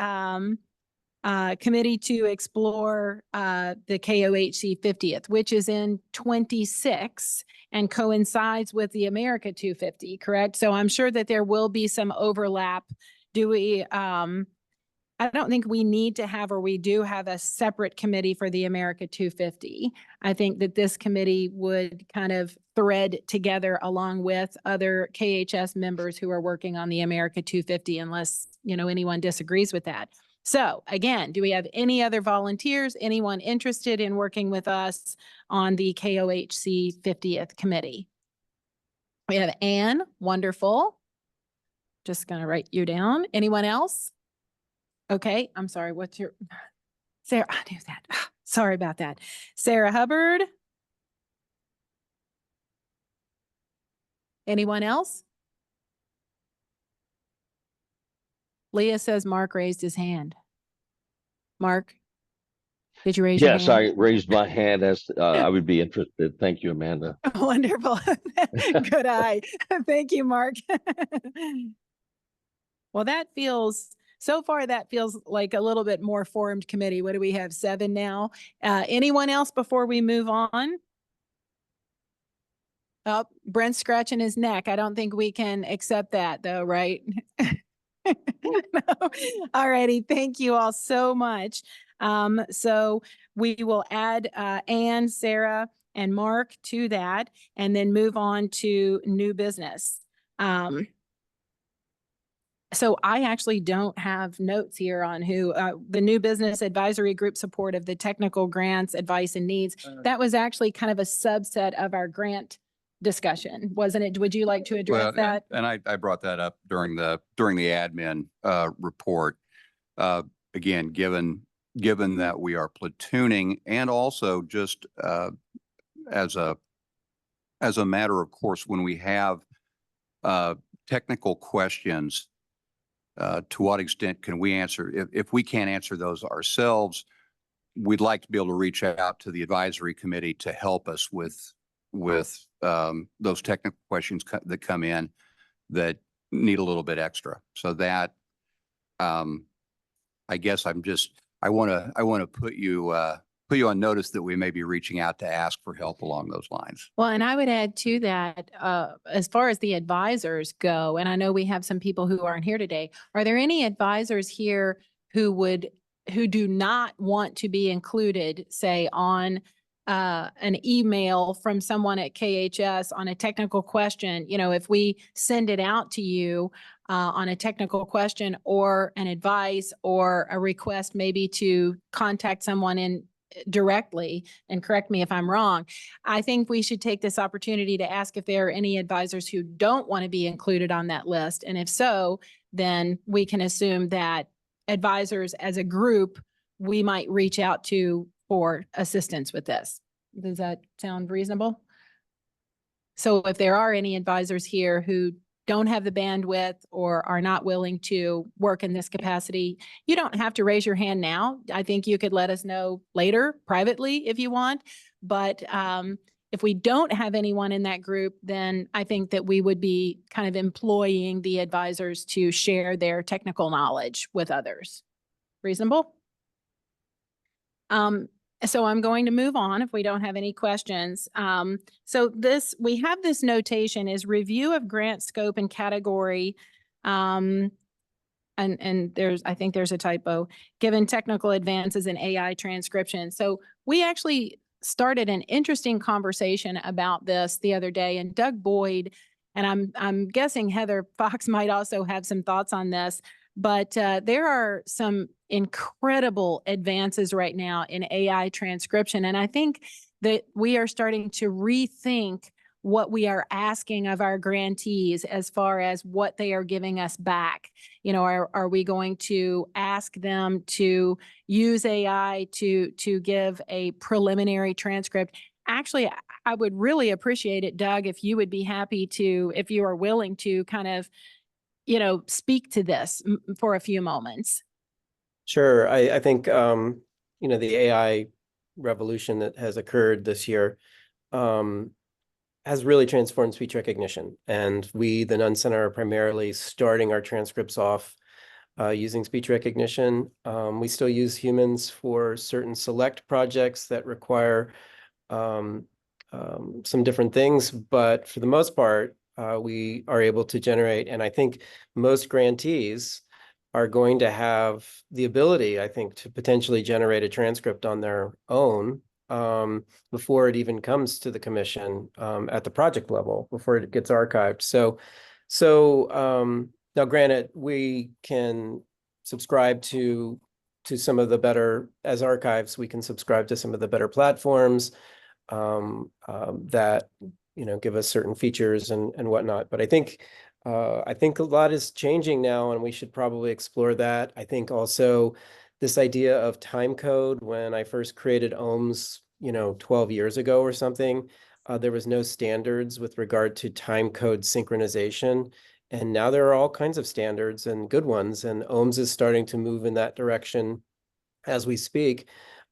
committee to explore the KOHC 50th, which is in 26 and coincides with the America 250, correct? So I'm sure that there will be some overlap. Do we, I don't think we need to have, or we do have a separate committee for the America 250. I think that this committee would kind of thread together along with other KHS members who are working on the America 250, unless, anyone disagrees with that. So again, do we have any other volunteers, anyone interested in working with us on the KOHC 50th committee? We have Anne, wonderful. Just going to write you down. Anyone else? Okay, I'm sorry. What's your, Sarah, I knew that. Sorry about that. Sarah Hubbard. Anyone else? Leah says Mark raised his hand. Mark? Did you raise your Yes, hand? I raised my hand as I would be interested. Thank you, Amanda. Wonderful. Good eye. Thank you, Mark. Well, so far that feels like a little bit more formed committee. What do we have? 7 now? Anyone else before we move on? Oh, Brent's scratching his neck. I don't think we can accept that though, right? No. All righty. Thank you all so much. So we will add Ann, Sarah, and Mark to that, and then move on to new business. So I actually don't have notes here on who, the new business advisory group support of the technical grants, advice and needs. That was actually kind of a subset of our grant discussion, wasn't it? Would you like to address Well, that? and I brought that up during the admin report. Again, given that we are platooning, and also just as a matter of course, when we have technical questions, to what extent can we answer? If we can't answer those ourselves, we'd like to be able to reach out to the advisory committee to help us with those technical questions that come in that need a little bit extra. So that, I guess I want to put you on notice that we may be reaching out to ask for help along those lines. Well, and I would add to that, as far as the advisors go, and I know we have some people who aren't here today, are there any advisors here who do not want to be included, say, on an email from someone at KHS on a technical question? You know, if we send it out to you on a technical question or an advice or a request maybe to contact someone directly, and correct me if I'm wrong, I think we should take this opportunity to ask if there are any advisors who don't want to be included on that list. And if so, then we can assume that advisors as a group, we might reach out to for assistance with this. Does that sound reasonable? So if there are any advisors here who don't have the bandwidth or are not willing to work in this capacity, you don't have to raise your hand now. I think you could let us know later privately if you want. But if we don't have anyone in that group, then I think that we would be kind of employing the advisors to share their technical knowledge with others. Reasonable? So I'm going to move on if we don't have any questions. So we have this notation is review of grant scope and category. And I think there's a typo, given technical advances in AI transcription. So we actually started an interesting conversation about this the other day, and Doug Boyd, and I'm guessing Heather Fox might also have some thoughts on this, but there are some incredible advances right now in AI transcription. And I think that we are starting to rethink what we are asking of our grantees as far as what they are giving us back. You know, are we going to ask them to use AI to give a preliminary transcript? Actually, I would really appreciate it, Doug, if you would be happy to, if you are willing to kind of, you know, speak to this for a few moments. Sure. I think, the AI revolution that has occurred this year has really transformed speech recognition. And we, the Nunn Center, are primarily starting our transcripts off using speech recognition. We still use humans for certain select projects that require some different things, but for the most part, we are able to generate, and I think most grantees are going to have the ability, I think, to potentially generate a transcript on their own before it even comes to the commission at the project level, before it gets archived. So now granted, we can subscribe to some of the better, as archives, we can subscribe to some of the better platforms that, give us certain features and whatnot. But I think a lot is changing now, and we should probably explore that. I think also this idea of time code, when I first created OHMS, 12 years ago or something, there was no standards with regard to time code synchronization. And now there are all kinds of standards and good ones, and OHMS is starting to move in that direction as we speak.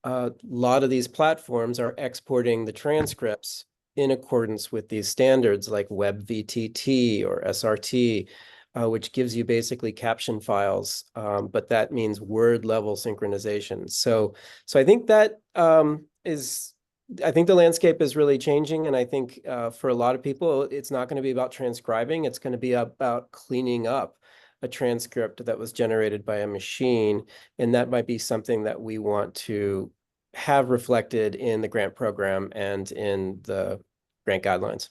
a lot of these platforms are exporting the transcripts in accordance with these standards like WebVTT or SRT, which gives you basically caption files, but that means word level synchronization. So I think that I think the landscape is really changing, and I think for a lot of people, it's not going to be about transcribing. It's going to be about cleaning up a transcript that was generated by a machine, and that might be something that we want to have reflected in the grant program and in the grant guidelines.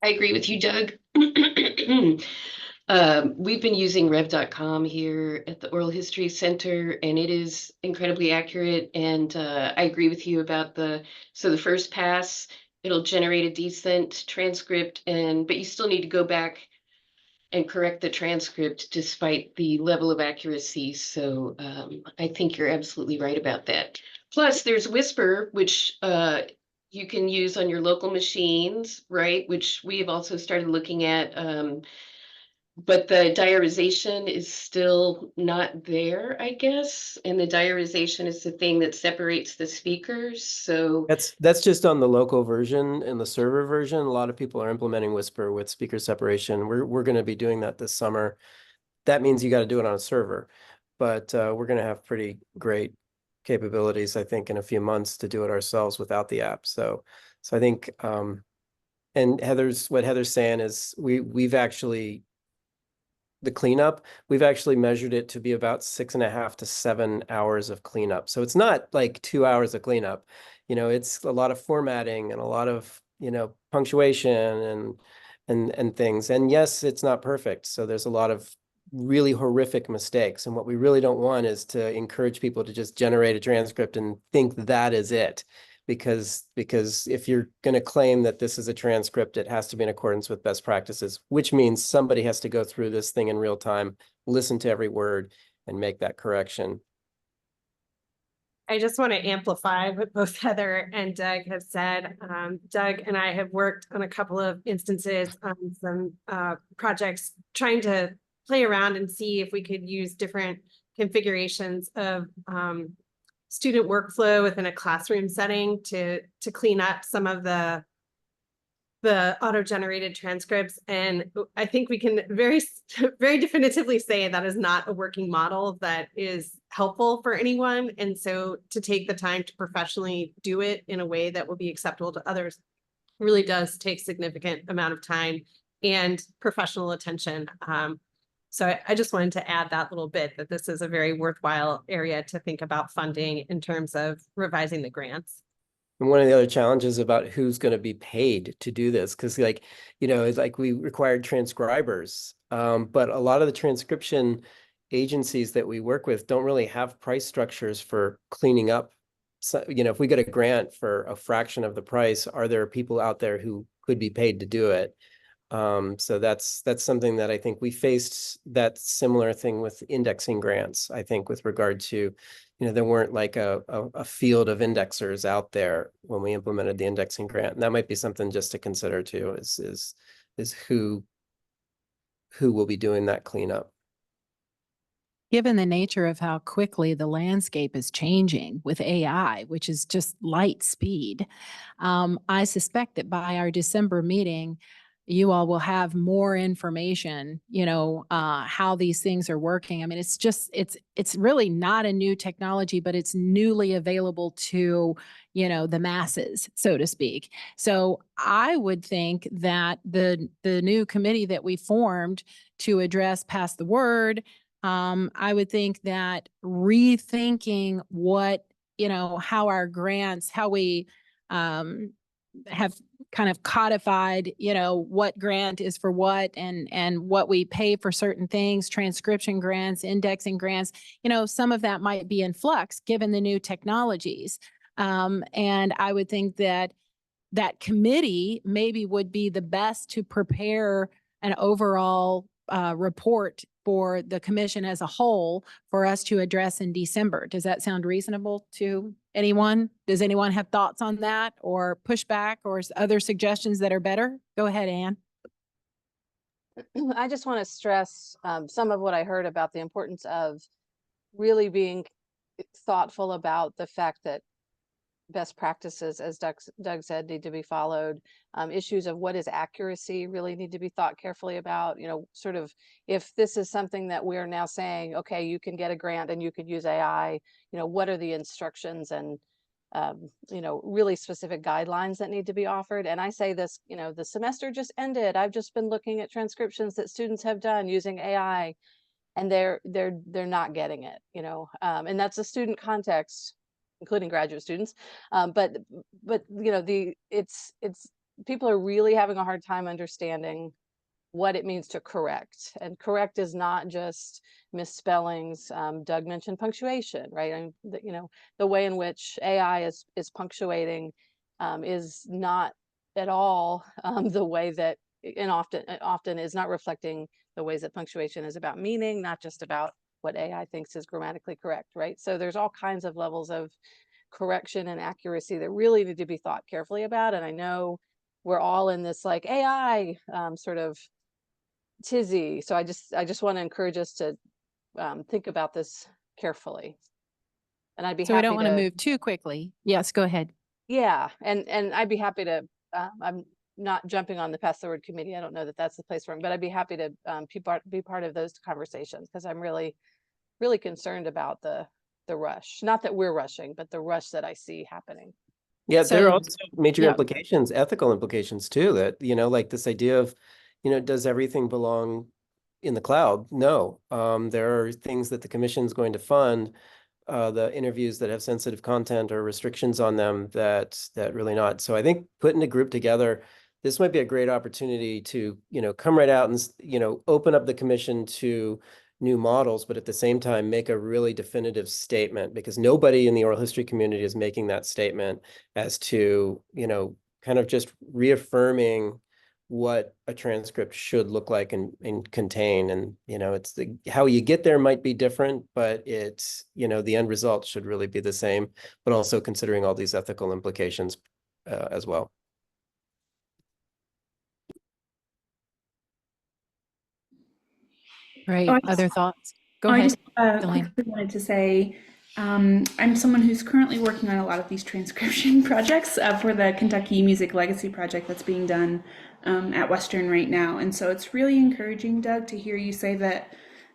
I agree with you, Doug. We've been using rev.com here at the Oral History Center, and it is incredibly accurate. And I agree with you about the first pass, it'll generate a decent transcript, but you still need to go back and correct the transcript despite the level of accuracy. So I think you're absolutely right about that. Plus, there's Whisper, which you can use on your local machines, right? Which we have also started looking at. But the diarization is still not there, I guess. And the diarization is the thing that separates the speakers. So that's just on the local version. And the server version, a lot of people are implementing Whisper with speaker separation. We're going to be doing that this summer. That means you got to do it on a server, but we're going to have pretty great capabilities, I think, in a few months to do it ourselves without the app. So I think, and what Heather's saying is we've actually, the cleanup, we've actually measured it to be about 6.5 to 7 hours of cleanup. So it's not like 2 hours of cleanup. It's a lot of formatting and a lot of, punctuation and things. And yes, it's not perfect. So there's a lot of really horrific mistakes. And what we really don't want is to encourage people to just generate a transcript and think that is it. Because if you're going to claim that this is a transcript, it has to be in accordance with best practices, which means somebody has to go through this thing in real time, listen to every word, and make that correction. I just want to amplify what both Heather and Doug have said. Doug and I have worked on a couple of instances on some projects trying to play around and see if we could use different configurations of student workflow within a classroom setting to clean up some of the auto-generated transcripts. And I think we can very definitively say that is not a working model that is helpful for anyone. And so to take the time to professionally do it in a way that will be acceptable to others really does take significant amount of time and professional attention. So I just wanted to add that little bit, that this is a very worthwhile area to think about funding in terms of revising the grants. And one of the other challenges about who's going to be paid to do this, because it's like we required transcribers, but a lot of the transcription agencies that we work with don't really have price structures for cleaning up. So, if we get a grant for a fraction of the price, are there people out there who could be paid to do it? So that's something that I think we faced that similar thing with indexing grants, I think, with regard to, there weren't like a field of indexers out there when we implemented the indexing grant. And that might be something just to consider too, is who will be doing that cleanup. Given the nature of how quickly the landscape is changing with AI, which is just light speed, I suspect that by our December meeting, you all will have more information, how these things are working. I mean, it's really not a new technology, but it's newly available to, the masses, so to speak. So I would think that the new committee that we formed to address Pass the Word, I would think that rethinking what, how our grants, how we have kind of codified, what grant is for what and what we pay for certain things, transcription grants, indexing grants, some of that might be in flux given the new technologies. And I would think that committee maybe would be the best to prepare an overall report for the commission as a whole for us to address in December. Does that sound reasonable to anyone? Does anyone have thoughts on that or pushback or other suggestions that are better? Go ahead, Anne. I just want to stress some of what I heard about the importance of really being thoughtful about the fact that best practices, as Doug said, need to be followed. Issues of what is accuracy really need to be thought carefully about, sort of if this is something that we're now saying, okay, you can get a grant and you could use AI, what are the instructions and, really specific guidelines that need to be offered. And I say this, the semester just ended. I've just been looking at transcriptions that students have done using AI, and they're not getting it, and that's a student context, including graduate students. But it's people are really having a hard time understanding what it means to correct. And correct is not just misspellings. Doug mentioned punctuation, right? And the way in which AI is punctuating is not at all the way that, and often is not reflecting the ways that punctuation is about meaning, not just about what AI thinks is grammatically correct, right? So there's all kinds of levels of correction and accuracy that really need to be thought carefully about. And I know we're all in this like AI sort of tizzy. So I just want to encourage us to think about this carefully. And I'd be So happy we don't want to to move too quickly. Yes, go ahead. Yeah, and I'd be happy to, I'm not jumping on the Pass the Word committee. I don't know that that's the place for him, but I'd be happy to be part of those conversations, because I'm really, really concerned about the rush. Not that we're rushing, but the rush that I see happening. Yeah, there So- are also major yeah. implications, ethical implications too, that, like this idea of, does everything belong in the cloud? No. There are things that the commission is going to fund, the interviews that have sensitive content or restrictions on them that really not. So I think putting a group together, this might be a great opportunity to, come right out and, open up the commission to new models, but at the same time, make a really definitive statement, because nobody in the oral history community is making that statement as to, kind of just reaffirming what a transcript should look like and contain. And, it's how you get there might be different, but it's, the end result should really be the same, but also considering all these ethical implications as well. Right. Oh, I just- Other thoughts? Go I ahead. just Delaney. quickly wanted to say, I'm someone who's currently working on a lot of these transcription projects for the Kentucky Music Legacy Project that's being done at Western right now. And so it's really encouraging, Doug, to hear you say that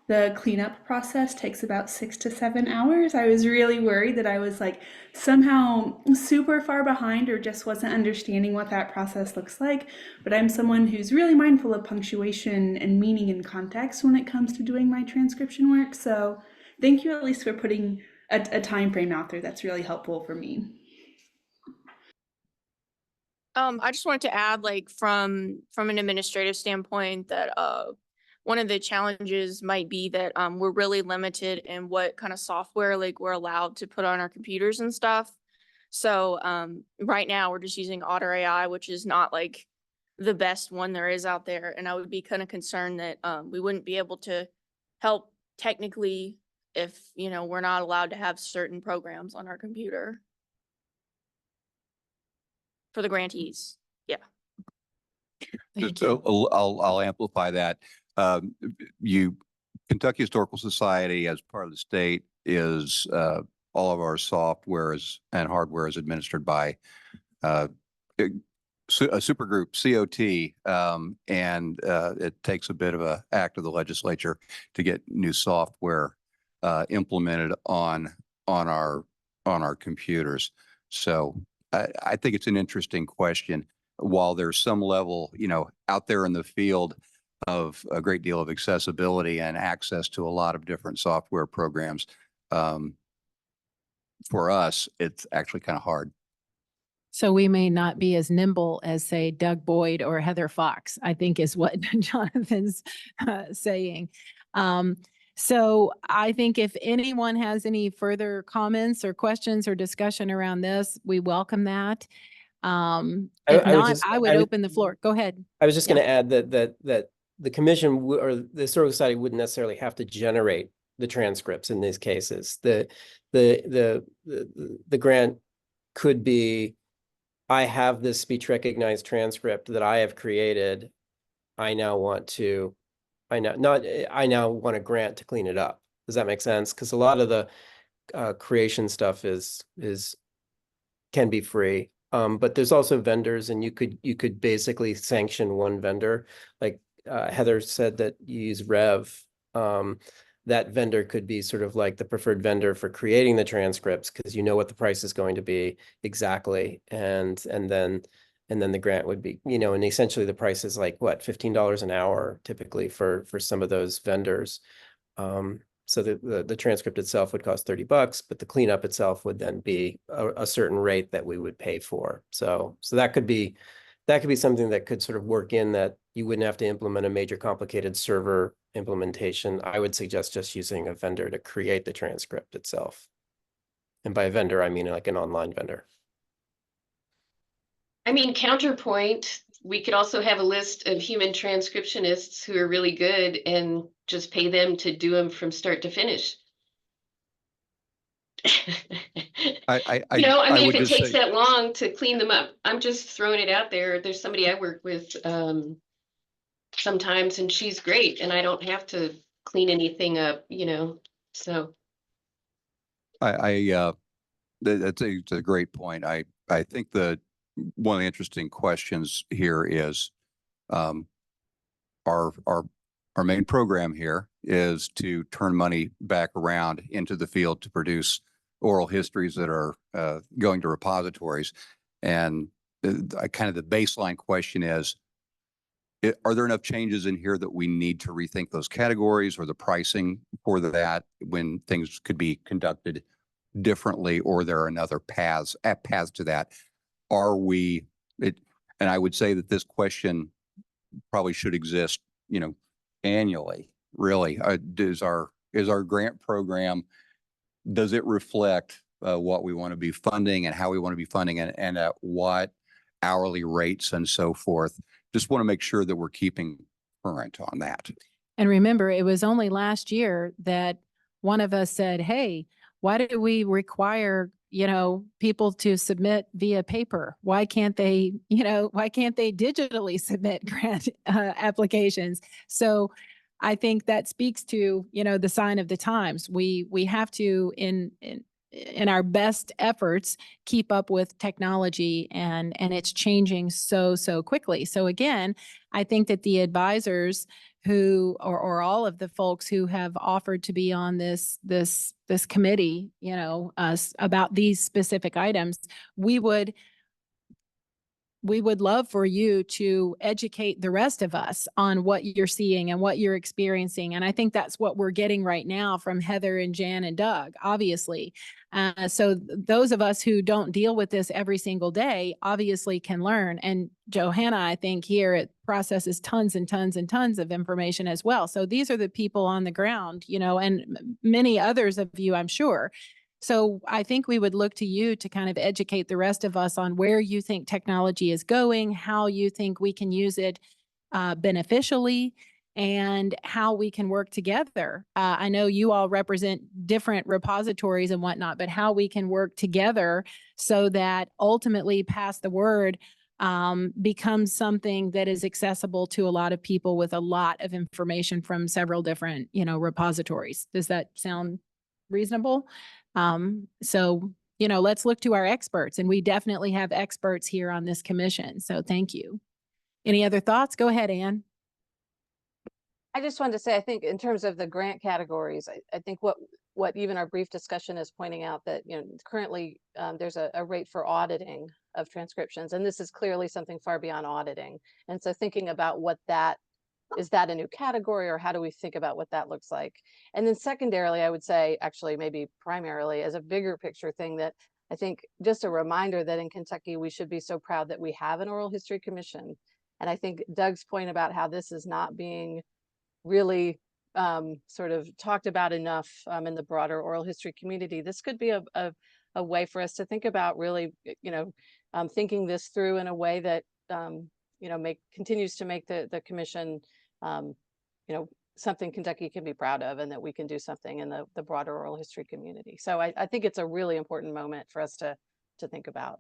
the cleanup process takes about 6 to 7 hours. I was really worried that I was like somehow super far behind or just wasn't understanding what that process looks like. But I'm someone who's really mindful of punctuation and meaning and context when it comes to doing my transcription work. So thank you at least for putting a time frame out there. That's really helpful for me. I just wanted to add, like, from an administrative standpoint, that one of the challenges might be that we're really limited in what kind of software like we're allowed to put on our computers and stuff. So right now we're just using Otter AI, which is not like the best one there is out there. And I would be kind of concerned that we wouldn't be able to help technically if, we're not allowed to have certain programs on our computer for the grantees. Yeah. Just, I'll amplify that. Kentucky Historical Society, as part of the state, is all of our software and hardware is administered by a supergroup, COT, and it takes a bit of an act of the legislature to get new software implemented on our computers. So I think it's an interesting question. While there's some level, out there in the field of a great deal of accessibility and access to a lot of different software programs, for us, it's actually kind of hard. So we may not be as nimble as, say, Doug Boyd or Heather Fox, I think is what Jonathan's saying. So I think if anyone has any further comments or questions or discussion around this, we welcome that. If not, I would open the floor. Go ahead. I was just going to add that the commission or the Historical Society wouldn't necessarily have to generate the transcripts in these cases. The grant could be, I have this speech recognized transcript that I have created. I now want a grant to clean it up. Does that make sense? Because a lot of the creation stuff can be free. But there's also vendors, and you could basically sanction one vendor. Like Heather said that you use Rev. That vendor could be sort of like the preferred vendor for creating the transcripts, because you know what the price is going to be exactly. And then the grant would be, and essentially the price is like what, $15 an hour typically for some of those vendors. So the transcript itself would cost $30, but the cleanup itself would then be a certain rate that we would pay for. So that could be something that could sort of work in, that you wouldn't have to implement a major complicated server implementation. I would suggest just using a vendor to create the transcript itself. And by a vendor, I mean like an online vendor. I mean, counterpoint, we could also have a list of human transcriptionists who are really good and just pay them to do them from start to finish. I if would it just takes say- that long to clean them up, I'm just throwing it out there. There's somebody I work with sometimes, and she's great, and I don't have to clean anything up, so. That's a great point. I think one of the interesting questions here is, our main program here is to turn money back around into the field to produce oral histories that are going to repositories. And kind of the baseline question is, are there enough changes in here that we need to rethink those categories or the pricing for that, when things could be conducted differently, or there are another paths to that? And I would say that this question probably should exist, annually, really. Is our grant program, does it reflect what we want to be funding and how we want to be funding, and at what hourly rates and so forth? Just want to make sure that we're keeping current on that. And remember, it was only last year that one of us said, hey, why do we require, people to submit via paper? Why can't they digitally submit grant applications? So I think that speaks to, the sign of the times. We have to, in our best efforts, keep up with technology, and it's changing so quickly. So again, I think that the advisors who, or all of the folks who have offered to be on this committee, about these specific items, we would love for you to educate the rest of us on what you're seeing and what you're experiencing. And I think that's what we're getting right now from Heather and Jan and Doug, obviously. So those of us who don't deal with this every single day obviously can learn. And Johanna, I think here it processes tons and tons and tons of information as well. So these are the people on the ground, and many others of you, I'm sure. So I think we would look to you to kind of educate the rest of us on where you think technology is going, how you think we can use it beneficially, and how we can work together. I know you all represent different repositories and whatnot, but how we can work together so that ultimately Pass the Word becomes something that is accessible to a lot of people with a lot of information from several different, repositories. Does that sound reasonable? So, let's look to our experts, and we definitely have experts here on this commission. So thank you. Any other thoughts? Go ahead, Ann. I just wanted to say, I think in terms of the grant categories, I think what even our brief discussion is pointing out that, currently there's a rate for auditing of transcriptions, and this is clearly something far beyond auditing. And so thinking about is that a new category, or how do we think about what that looks like? And then secondarily, I would say, actually, maybe primarily as a bigger picture thing, that I think just a reminder that in Kentucky, we should be so proud that we have an oral history commission. And I think Doug's point about how this is not being really sort of talked about enough in the broader oral history community, this could be a way for us to think about really, thinking this through in a way that, continues to make the commission, something Kentucky can be proud of, and that we can do something in the broader oral history community. So I think it's a really important moment for us to think about.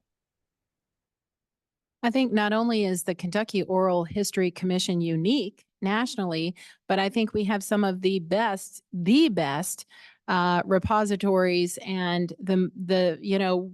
I think not only is the Kentucky Oral History Commission unique nationally, but I think we have some of the best repositories and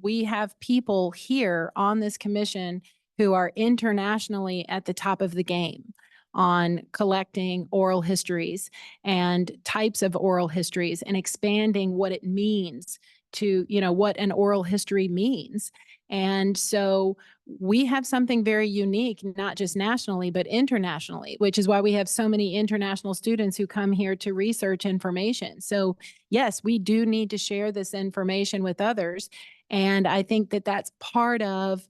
we have people here on this commission who are internationally at the top of the game on collecting oral histories and types of oral histories and expanding what it means to, what an oral history means. And so we have something very unique, not just nationally, but internationally, which is why we have so many international students who come here to research information. So yes, we do need to share this information with others. And I think that that's part of,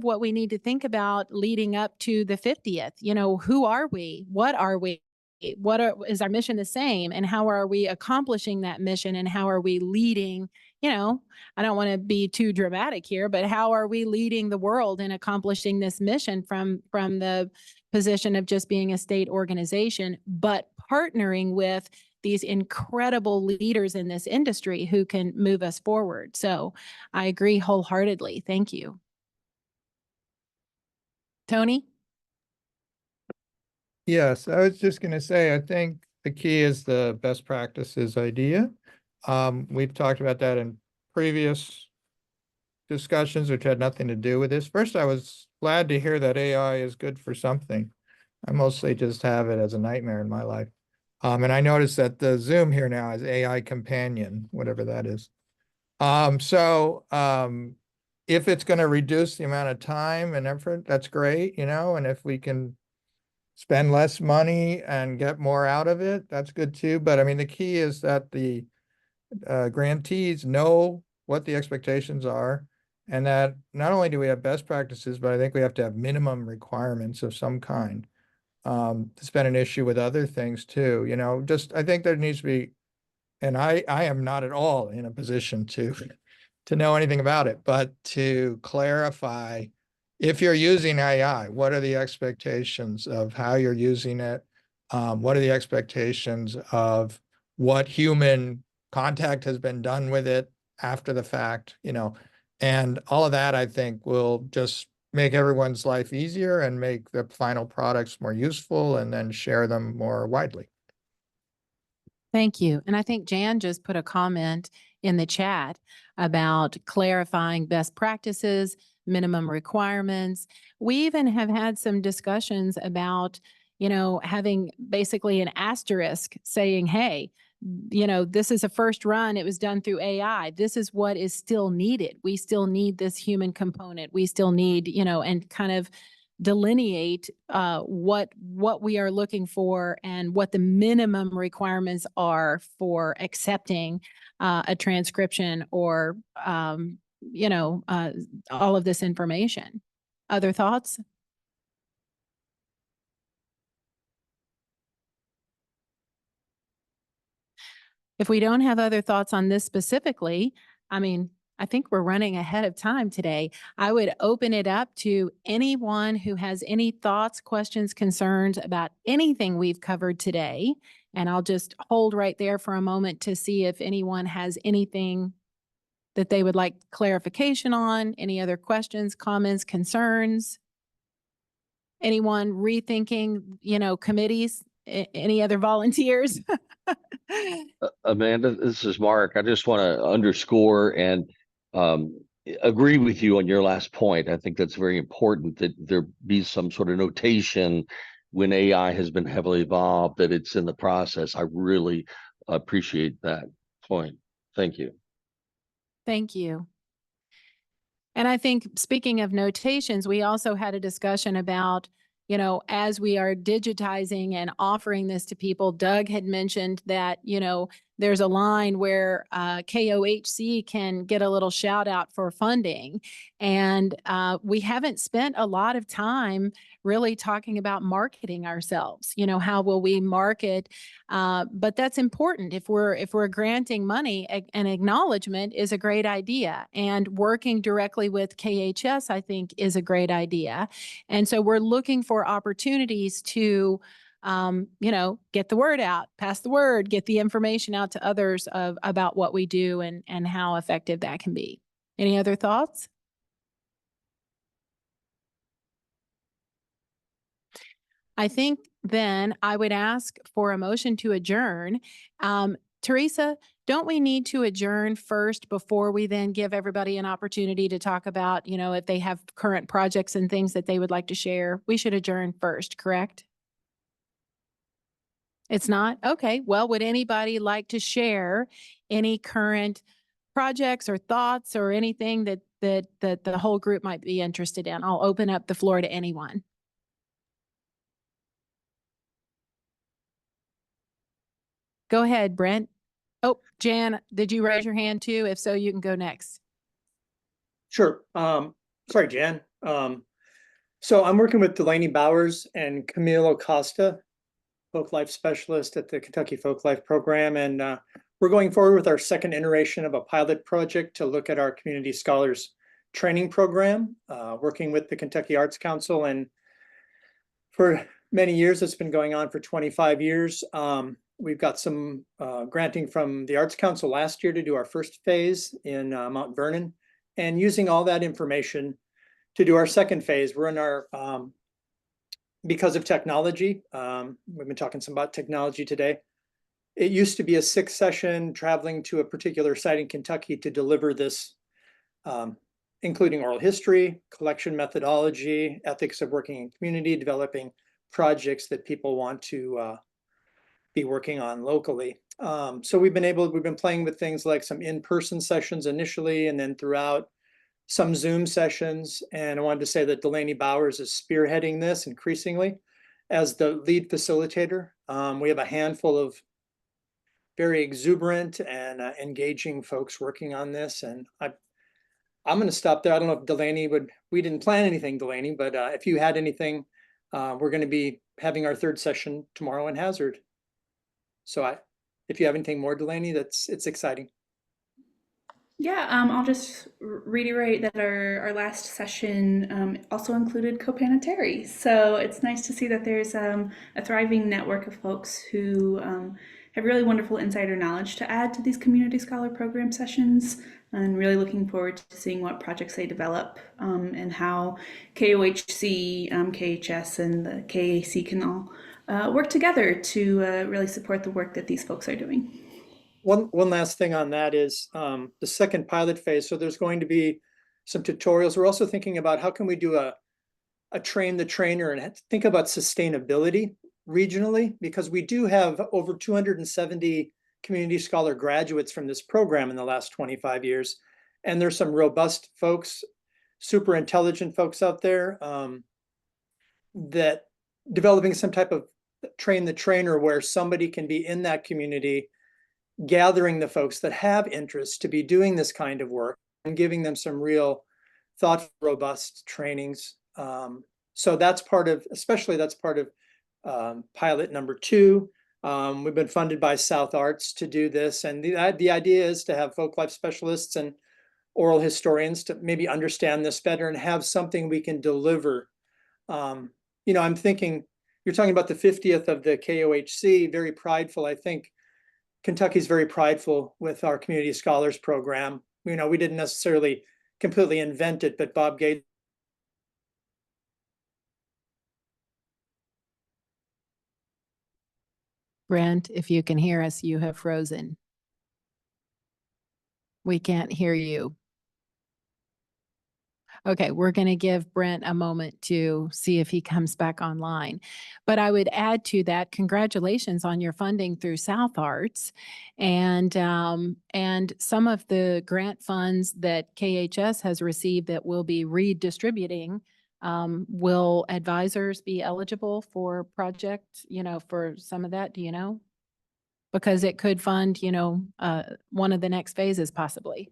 what we need to think about leading up to the 50th. Who are we? What are we? Is our mission the same? And how are we accomplishing that mission? And how are we leading? I don't want to be too dramatic here, but how are we leading the world in accomplishing this mission from the position of just being a state organization, but partnering with these incredible leaders in this industry who can move us forward. So I agree wholeheartedly. Thank you. Tony? Yes, I was just going to say, I think the key is the best practices idea. We've talked about that in previous discussions, which had nothing to do with this. First, I was glad to hear that AI is good for something. I mostly just have it as a nightmare in my life. And I noticed that the Zoom here now is AI Companion, whatever that is. If it's going to reduce the amount of time and effort, that's great, and if we can spend less money and get more out of it, that's good too. But I mean, the key is that the grantees know what the expectations are, and that not only do we have best practices, but I think we have to have minimum requirements of some kind. It's been an issue with other things too, I think there needs to be, and I am not at all in a position to know anything about it, but to clarify, if you're using AI, what are the expectations of how you're using it? What are the expectations of what human contact has been done with it after the fact, and all of that, I think, will just make everyone's life easier and make the final products more useful, and then share them more widely. Thank you. And I think Jan just put a comment in the chat about clarifying best practices, minimum requirements. We even have had some discussions about, having basically an asterisk saying, hey, this is a first run. It was done through AI. This is what is still needed. We still need this human component. We still need, and kind of delineate what we are looking for and what the minimum requirements are for accepting a transcription or, all of this information. Other thoughts? If we don't have other thoughts on this specifically, I think we're running ahead of time today. I would open it up to anyone who has any thoughts, questions, concerns about anything we've covered today. And I'll just hold right there for a moment to see if anyone has anything that they would like clarification on, any other questions, comments, concerns. Anyone rethinking, committees, any other volunteers? Amanda, this is Mark. I just want to underscore and agree with you on your last point. I think that's very important that there be some sort of notation when AI has been heavily evolved, that it's in the process. I really appreciate that point. Thank you. Thank you. And I think, speaking of notations, we also had a discussion about, as we are digitizing and offering this to people. Doug had mentioned that, there's a line where KOHC can get a little shout out for funding. And we haven't spent a lot of time really talking about marketing ourselves. How will we market? But that's important. If we're granting money, an acknowledgement is a great idea. And working directly with KHS, I think, is a great idea. And so we're looking for opportunities to get the word out, pass the word, get the information out to others about what we do and how effective that can be. Any other thoughts? I think then I would ask for a motion to adjourn. Teresa, don't we need to adjourn first before we then give everybody an opportunity to talk about, you know, if they have current projects and things that they would like to share? We should adjourn first, correct? It's not? Okay. Well, would anybody like to share any current projects or thoughts or anything that the whole group might be interested in? I'll open up the floor to anyone. Go ahead, Brent. Oh, Jan, did you raise your hand too? If so, you can go next. Sure. Sorry, Jan. So I'm working with Delaney Bowers and Camilo Costa, Folklife Specialist at the Kentucky Folklife Program. And we're going forward with our second iteration of a pilot project to look at our Community Scholars Training Program, working with the Kentucky Arts Council. And for many years, it's been going on for 25 years. We've got some granting from the Arts Council last year to do our first phase in Mount Vernon, and using all that information to do our second phase. We're in our, because of technology, we've been talking some about technology today. It used to be a 6-session traveling to a particular site in Kentucky to deliver this, including oral history, collection methodology, ethics of working in community, developing projects that people want to be working on locally. So we've been playing with things like some in-person sessions initially, and then throughout some Zoom sessions. And I wanted to say that Delaney Bowers is spearheading this increasingly as the lead facilitator. We have a handful of very exuberant and engaging folks working on this. And I'm going to stop there. I don't know if Delaney we didn't plan anything, Delaney, but if you had anything, we're going to be having our third session tomorrow in Hazard. So if you have anything more, Delaney, it's exciting. Yeah, I'll just reiterate that our last session also included Copanetary. So it's nice to see that there's a thriving network of folks who have really wonderful insider knowledge to add to these community scholar program sessions, and really looking forward to seeing what projects they develop and how KOHC, KHS, and the KAC can all work together to really support the work that these folks are doing. One last thing on that is the second pilot phase. So there's going to be some tutorials. We're also thinking about how can we do a train the trainer and think about sustainability regionally, because we do have over 270 community scholar graduates from this program in the last 25 years. And there's some robust folks, super intelligent folks out there that developing some type of train the trainer where somebody can be in that community, gathering the folks that have interest to be doing this kind of work and giving them some real thoughtful, robust trainings. So that's part of pilot number 2. We've been funded by South Arts to do this. And the idea is to have folklife specialists and oral historians to maybe understand this better and have something we can deliver. I'm thinking, you're talking about the 50th of the KOHC, very prideful. I think Kentucky's very prideful with our Community Scholars Program. We didn't necessarily completely invent it, but Bob Gates. Brent, if you can hear us, you have frozen. We can't hear you. Okay, we're going to give Brent a moment to see if he comes back online. But I would add to that, congratulations on your funding through South Arts, and some of the grant funds that KHS has received that will be redistributing. Will advisors be eligible for project, for some of that? Do you know? Because it could fund, one of the next phases possibly.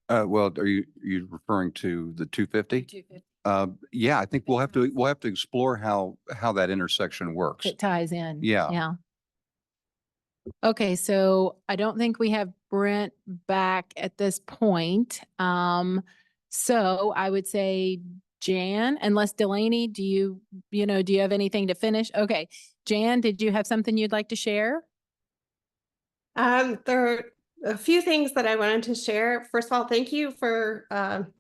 Well, are you referring to the 250? 250. Yeah, I think we'll have to explore how that intersection works. It ties in. Yeah. Yeah. Okay, so I don't think we have Brent back at this point. So I would say Jan, unless Delaney, do you have anything to finish? Okay, Jan, did you have something you'd like to share? There are a few things that I wanted to share. First of all, thank you for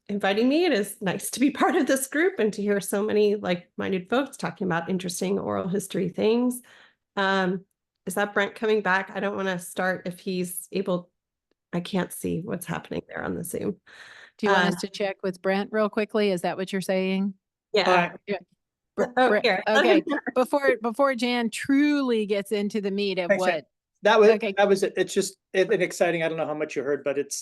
inviting me. It is nice to be part of this group and to hear so many like-minded folks talking about interesting oral history things. is that Brent coming back? I don't want to start if he's able. I can't see what's happening there on the Zoom. Do you want us to check with Brent real quickly? Is that what you're saying? Yeah. Yeah. Oh, Brent, here. okay, before Jan truly gets into the meat of Thanks, Jan. what, That okay. was it. It's just an exciting. I don't know how much you heard, but it's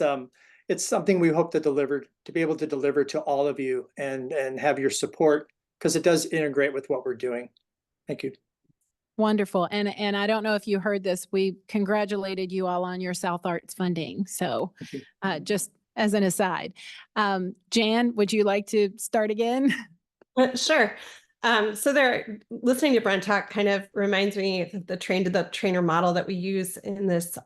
something we hope to be able to deliver to all of you and have your support, because it does integrate with what we're doing. Thank you. Wonderful. And I don't know if you heard this, we congratulated you all on your South Arts funding. So just as an aside, Jan, would you like to start again? Sure. So listening to Brent talk kind of reminds me of the trainer model that we use in this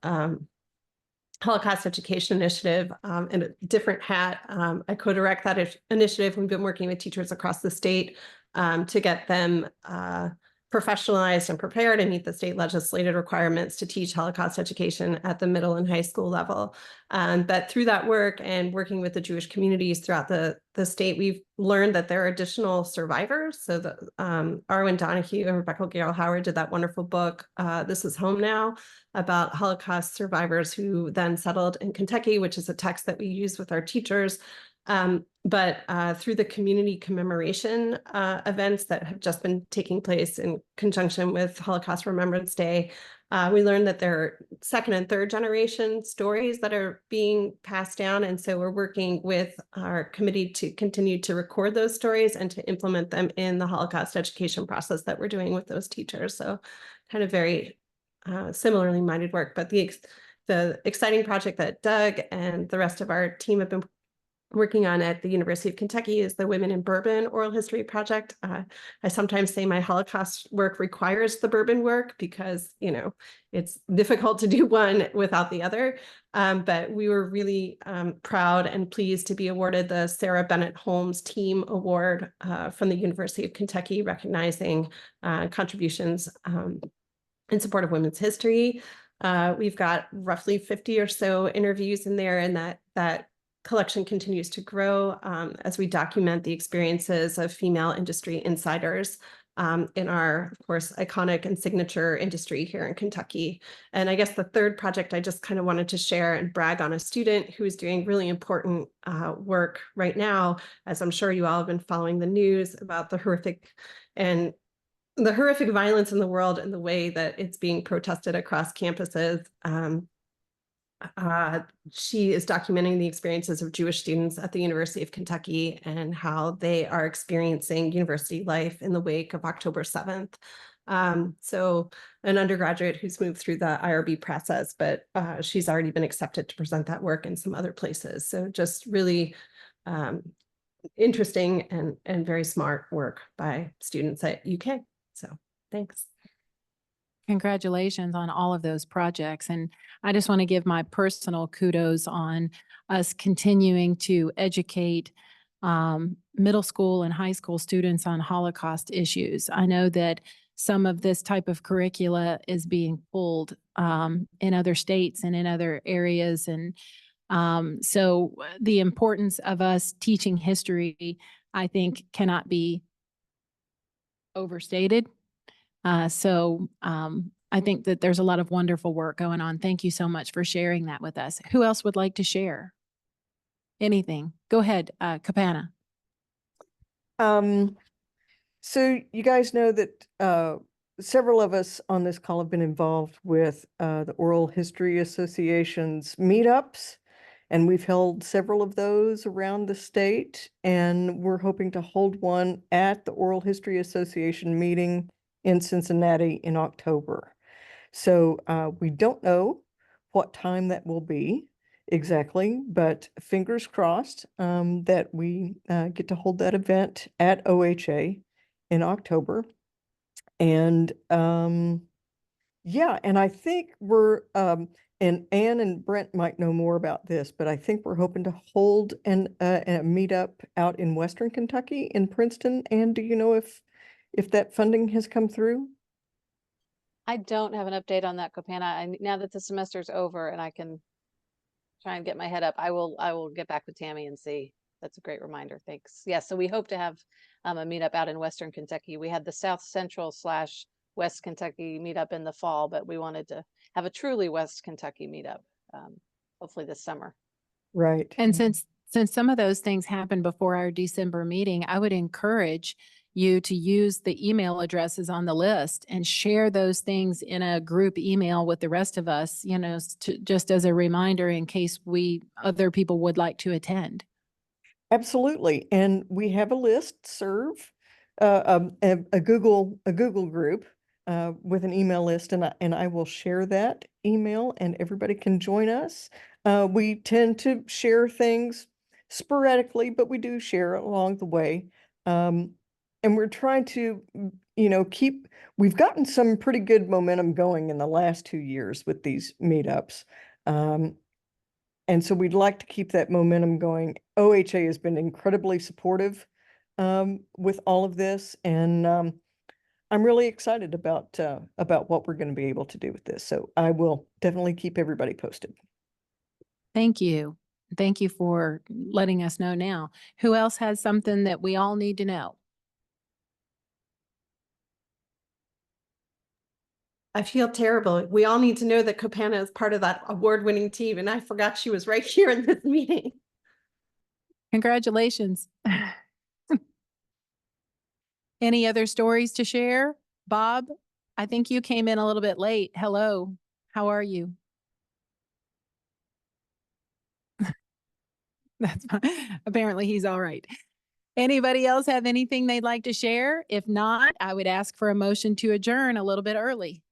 Holocaust Education Initiative, in a different hat. I co-direct that initiative. We've been working with teachers across the state to get them professionalized and prepared and meet the state legislated requirements to teach Holocaust education at the middle and high school level. But through that work and working with the Jewish communities throughout the state, we've learned that there are additional survivors. So Arwen Donahue and Rebecca Gale Howard did that wonderful book, This Is Home Now, about Holocaust survivors who then settled in Kentucky, which is a text that we use with our teachers. But through the community commemoration events that have just been taking place in conjunction with Holocaust Remembrance Day, we learned that there are second and third generation stories that are being passed down. And so we're working with our committee to continue to record those stories and to implement them in the Holocaust education process that we're doing with those teachers. So kind of very similarly minded work. But the exciting project that Doug and the rest of our team have been working on at the University of Kentucky is the Women in Bourbon Oral History Project. I sometimes say my Holocaust work requires the bourbon work because, it's difficult to do one without the other. But we were really proud and pleased to be awarded the Sarah Bennett Holmes Team Award from the University of Kentucky, recognizing contributions in support of women's history. We've got roughly 50 or so interviews in there, and that collection continues to grow as we document the experiences of female industry insiders in our, of course, iconic and signature industry here in Kentucky. And I guess the third project I just kind of wanted to share and brag on a student who is doing really important work right now, as I'm sure you all have been following the news about the horrific violence in the world and the way that it's being protested across campuses. She is documenting the experiences of Jewish students at the University of Kentucky and how they are experiencing university life in the wake of October 7th. So an undergraduate who's moved through the IRB process, but she's already been accepted to present that work in some other places. So just really interesting and very smart work by students at UK. So thanks. Congratulations on all of those projects. And I just want to give my personal kudos on us continuing to educate middle school and high school students on Holocaust issues. I know that some of this type of curricula is being pulled in other states and in other areas. And so the importance of us teaching history, I think, cannot be overstated. I think that there's a lot of wonderful work going on. Thank you so much for sharing that with us. Who else would like to share anything? Go ahead, Kapana. So you guys know that several of us on this call have been involved with the Oral History Association's meetups, and we've held several of those around the state, and we're hoping to hold one at the Oral History Association meeting in Cincinnati in October. So we don't know what time that will be exactly, but fingers crossed that we get to hold that event at OHA in October. And yeah, and I think we're, and Ann and Brent might know more about this, but I think we're hoping to hold a meetup out in Western Kentucky in Princeton. And do you know if that funding has come through? I don't have an update on that, Kopana. Now that the semester's over and I can try and get my head up, I will get back with Tammy and see. That's a great reminder. Thanks. Yeah, so we hope to have a meetup out in Western Kentucky. We had the South Central / West Kentucky meetup in the fall, but we wanted to have a truly West Kentucky meetup, hopefully this summer. Right. And since some of those things happened before our December meeting, I would encourage you to use the email addresses on the list and share those things in a group email with the rest of us, you know, just as a reminder in case other people would like to attend. Absolutely. And we have a listserv, a Google group with an email list, and I will share that email and everybody can join us. We tend to share things sporadically, but we do share along the way. And we're trying to, you know, we've gotten some pretty good momentum going in the last 2 years with these meetups. And so we'd like to keep that momentum going. OHA has been incredibly supportive with all of this. And I'm really excited about what we're going to be able to do with this. So I will definitely keep everybody posted. Thank you. Thank you for letting us know now. Who else has something that we all need to know? I feel terrible. We all need to know that Copana is part of that award-winning team, and I forgot she was right here in this meeting. Congratulations. Any other stories to share? Bob, I think you came in a little bit late. Hello, how are you? That's fine. Apparently he's all right. Anybody else have anything they'd like to share? If not, I would ask for a motion to adjourn a little bit early.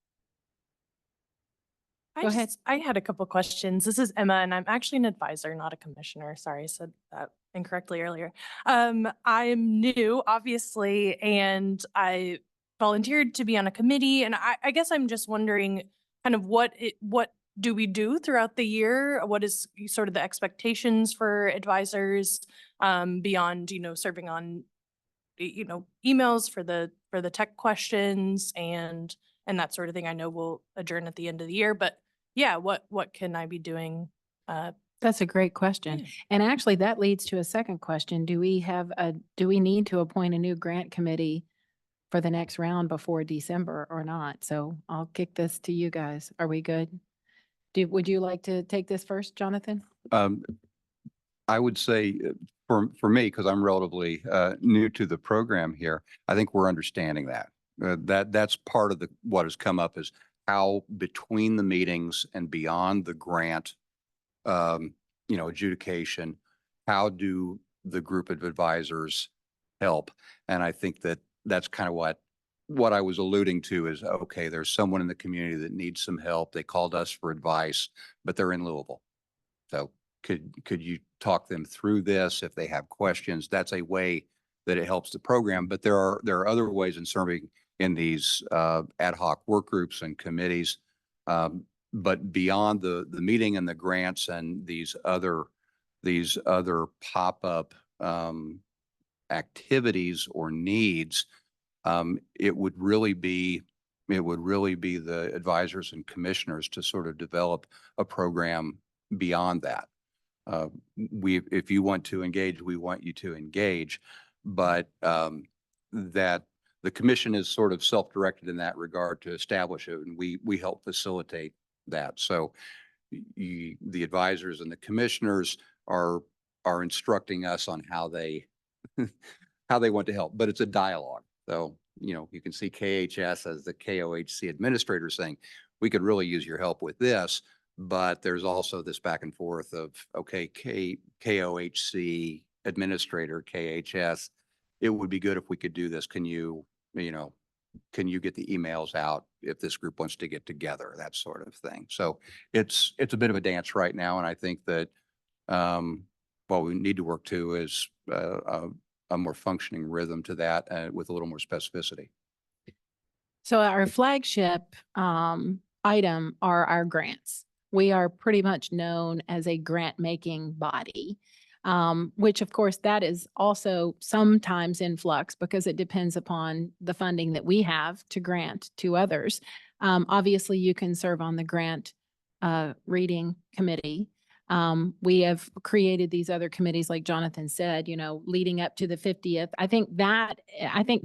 Go ahead. I had a couple questions. This is Emma, and I'm actually an advisor, not a commissioner. Sorry, I said that incorrectly earlier. I'm new, obviously, and I volunteered to be on a committee. And I guess I'm just wondering kind of what do we do throughout the year? What is sort of the expectations for advisors beyond, you know, serving on, you know, emails for the tech questions and that sort of thing? I know we'll adjourn at the end of the year, but yeah, what can I be doing? That's a great question. And actually that leads to a second question. Do we need to appoint a new grant committee for the next round before December or not? So I'll kick this to you guys. Are we good? Would you like to take this first, Jonathan? I would say for me, because I'm relatively new to the program here, I think we're understanding that. That's part of what has come up is how between the meetings and beyond the grant, you know, adjudication, how do the group of advisors help? And I think that's kind of what I was alluding to is, okay, there's someone in the community that needs some help. They called us for advice, but they're in Louisville. So could you talk them through this if they have questions? That's a way that it helps the program, but there are other ways in serving in these ad hoc work groups and committees. But beyond the meeting and the grants and these other pop-up activities or needs, it would really be the advisors and commissioners to sort of develop a program beyond that. If you want to engage, we want you to engage, but that the commission is sort of self-directed in that regard to establish it, and we help facilitate that. So the advisors and the commissioners are instructing us on how they want to help, but it's a dialogue. So, you know, you can see KHS as the KOHC administrator saying, we could really use your help with this, but there's also this back and forth of, okay, KOHC administrator, KHS, it would be good if we could do this. Can you get the emails out if this group wants to get together, that sort of thing. So it's a bit of a dance right now. And I think that what we need to work to is a more functioning rhythm to that with a little more specificity. So our flagship item are our grants. We are pretty much known as a grant making body, which of course that is also sometimes in flux because it depends upon the funding that we have to grant to others. Obviously you can serve on the grant reading committee. We have created these other committees, like Jonathan said, you know, leading up to the 50th. I think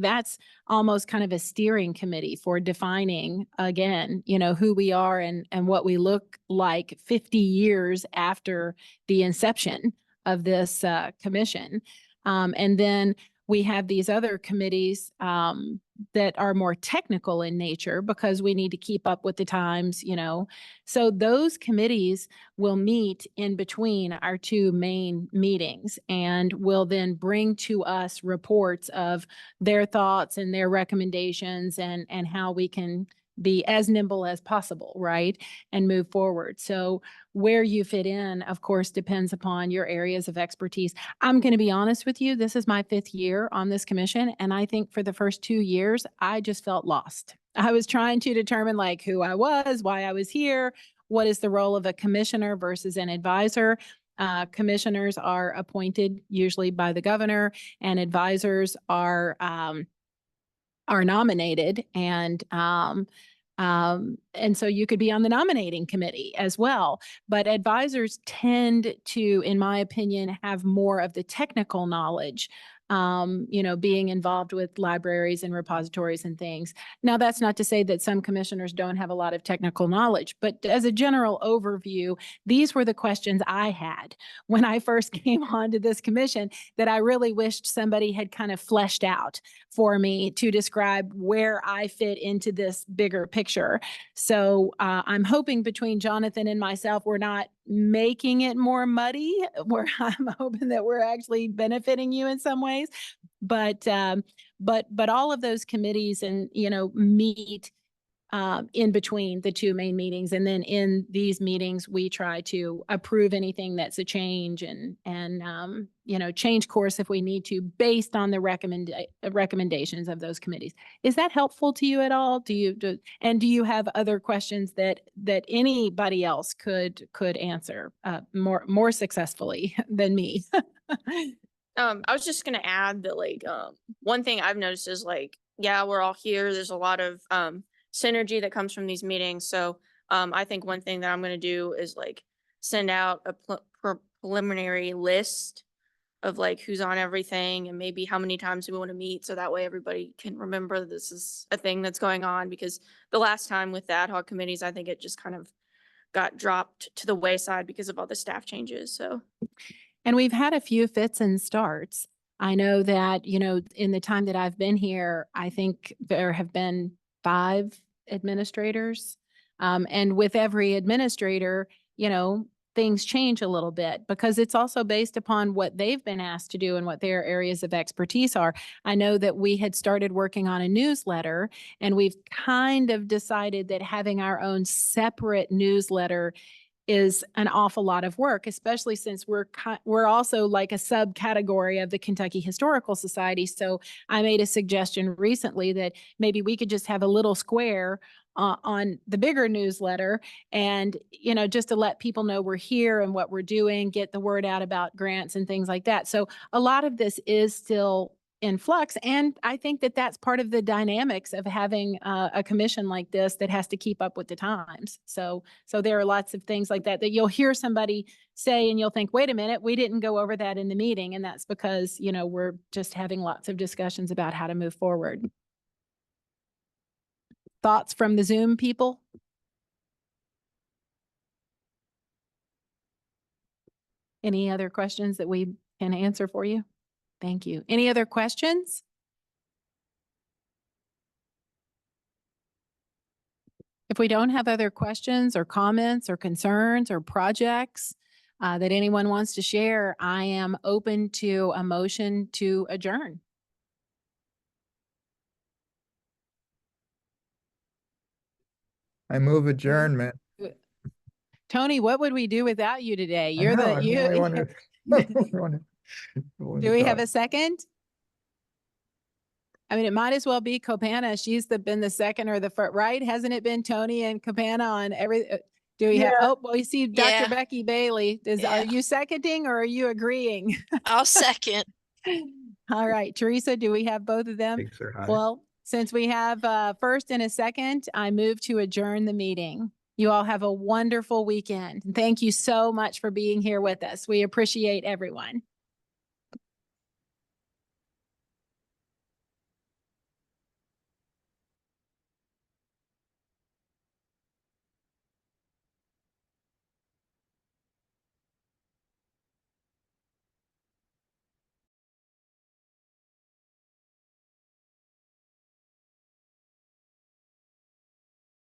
that's almost kind of a steering committee for defining again, you know, who we are and what we look like 50 years after the inception of this commission. And then we have these other committees that are more technical in nature because we need to keep up with the times, you know. So those committees will meet in between our two main meetings and will then bring to us reports of their thoughts and their recommendations and how we can be as nimble as possible, right? And move forward. So where you fit in, of course, depends upon your areas of expertise. I'm going to be honest with you. This is my 5th year on this commission. And I think for the first 2 years, I just felt lost. I was trying to determine like who I was, why I was here, what is the role of a commissioner versus an advisor. Commissioners are appointed usually by the governor, and advisors are nominated, and so you could be on the nominating committee as well. But advisors tend to, in my opinion, have more of the technical knowledge, you know, being involved with libraries and repositories and things. Now, that's not to say that some commissioners don't have a lot of technical knowledge, but as a general overview, these were the questions I had when I first came onto this commission that I really wished somebody had kind of fleshed out for me to describe where I fit into this bigger picture. So I'm hoping between Jonathan and myself, we're not making it more muddy, where I'm hoping that we're actually benefiting you in some ways. But all of those committees and, you know, meet in between the two main meetings. And then in these meetings, we try to approve anything that's a change and you know, change course if we need to based on the recommendations of those committees. Is that helpful to you at all? Do you have other questions that anybody else could answer more successfully than me? I was just gonna add that like one thing I've noticed is like, yeah, we're all here. There's a lot of synergy that comes from these meetings. So I think one thing that I'm gonna do is like send out a preliminary list of like who's on everything and maybe how many times we want to meet, so that way everybody can remember this is a thing that's going on. Because the last time with the ad hoc committees, I think it just kind of got dropped to the wayside because of all the staff changes. So. And we've had a few fits and starts. I know that, you know, in the time that I've been here, I think there have been 5 administrators. And with every administrator, you know, things change a little bit because it's also based upon what they've been asked to do and what their areas of expertise are. I know that we had started working on a newsletter, and we've kind of decided that having our own separate newsletter is an awful lot of work, especially since we're also like a subcategory of the Kentucky Historical Society. So I made a suggestion recently that maybe we could just have a little square on the bigger newsletter, and, you know, just to let people know we're here and what we're doing, get the word out about grants and things like that. So a lot of this is still in flux. And I think that that's part of the dynamics of having a commission like this that has to keep up with the times. So there are lots of things like that you'll hear somebody say and you'll think, wait a minute, we didn't go over that in the meeting. And that's because, you know, we're just having lots of discussions about how to move forward. Thoughts from the Zoom people? Any other questions that we can answer for you? Thank you. Any other questions? If we don't have other questions or comments or concerns or projects that anyone wants to share, I am open to a motion to adjourn. I move adjournment. Tony, what would we do without you today? You're I really wanna- Do we have a second? I mean, it might as well be Copana. She's been the second or the first, right? Hasn't it been Tony and Copana on every? Do we have? Oh, well, you see, Dr. Becky Bailey. Are you seconding or are you agreeing? I'll second. All right, Teresa, do we have both of them? Thanks, sir. Hi. Well, since we have first and a second, I move to adjourn the meeting. You all have a wonderful weekend. Thank you so much for being here with us. We appreciate everyone.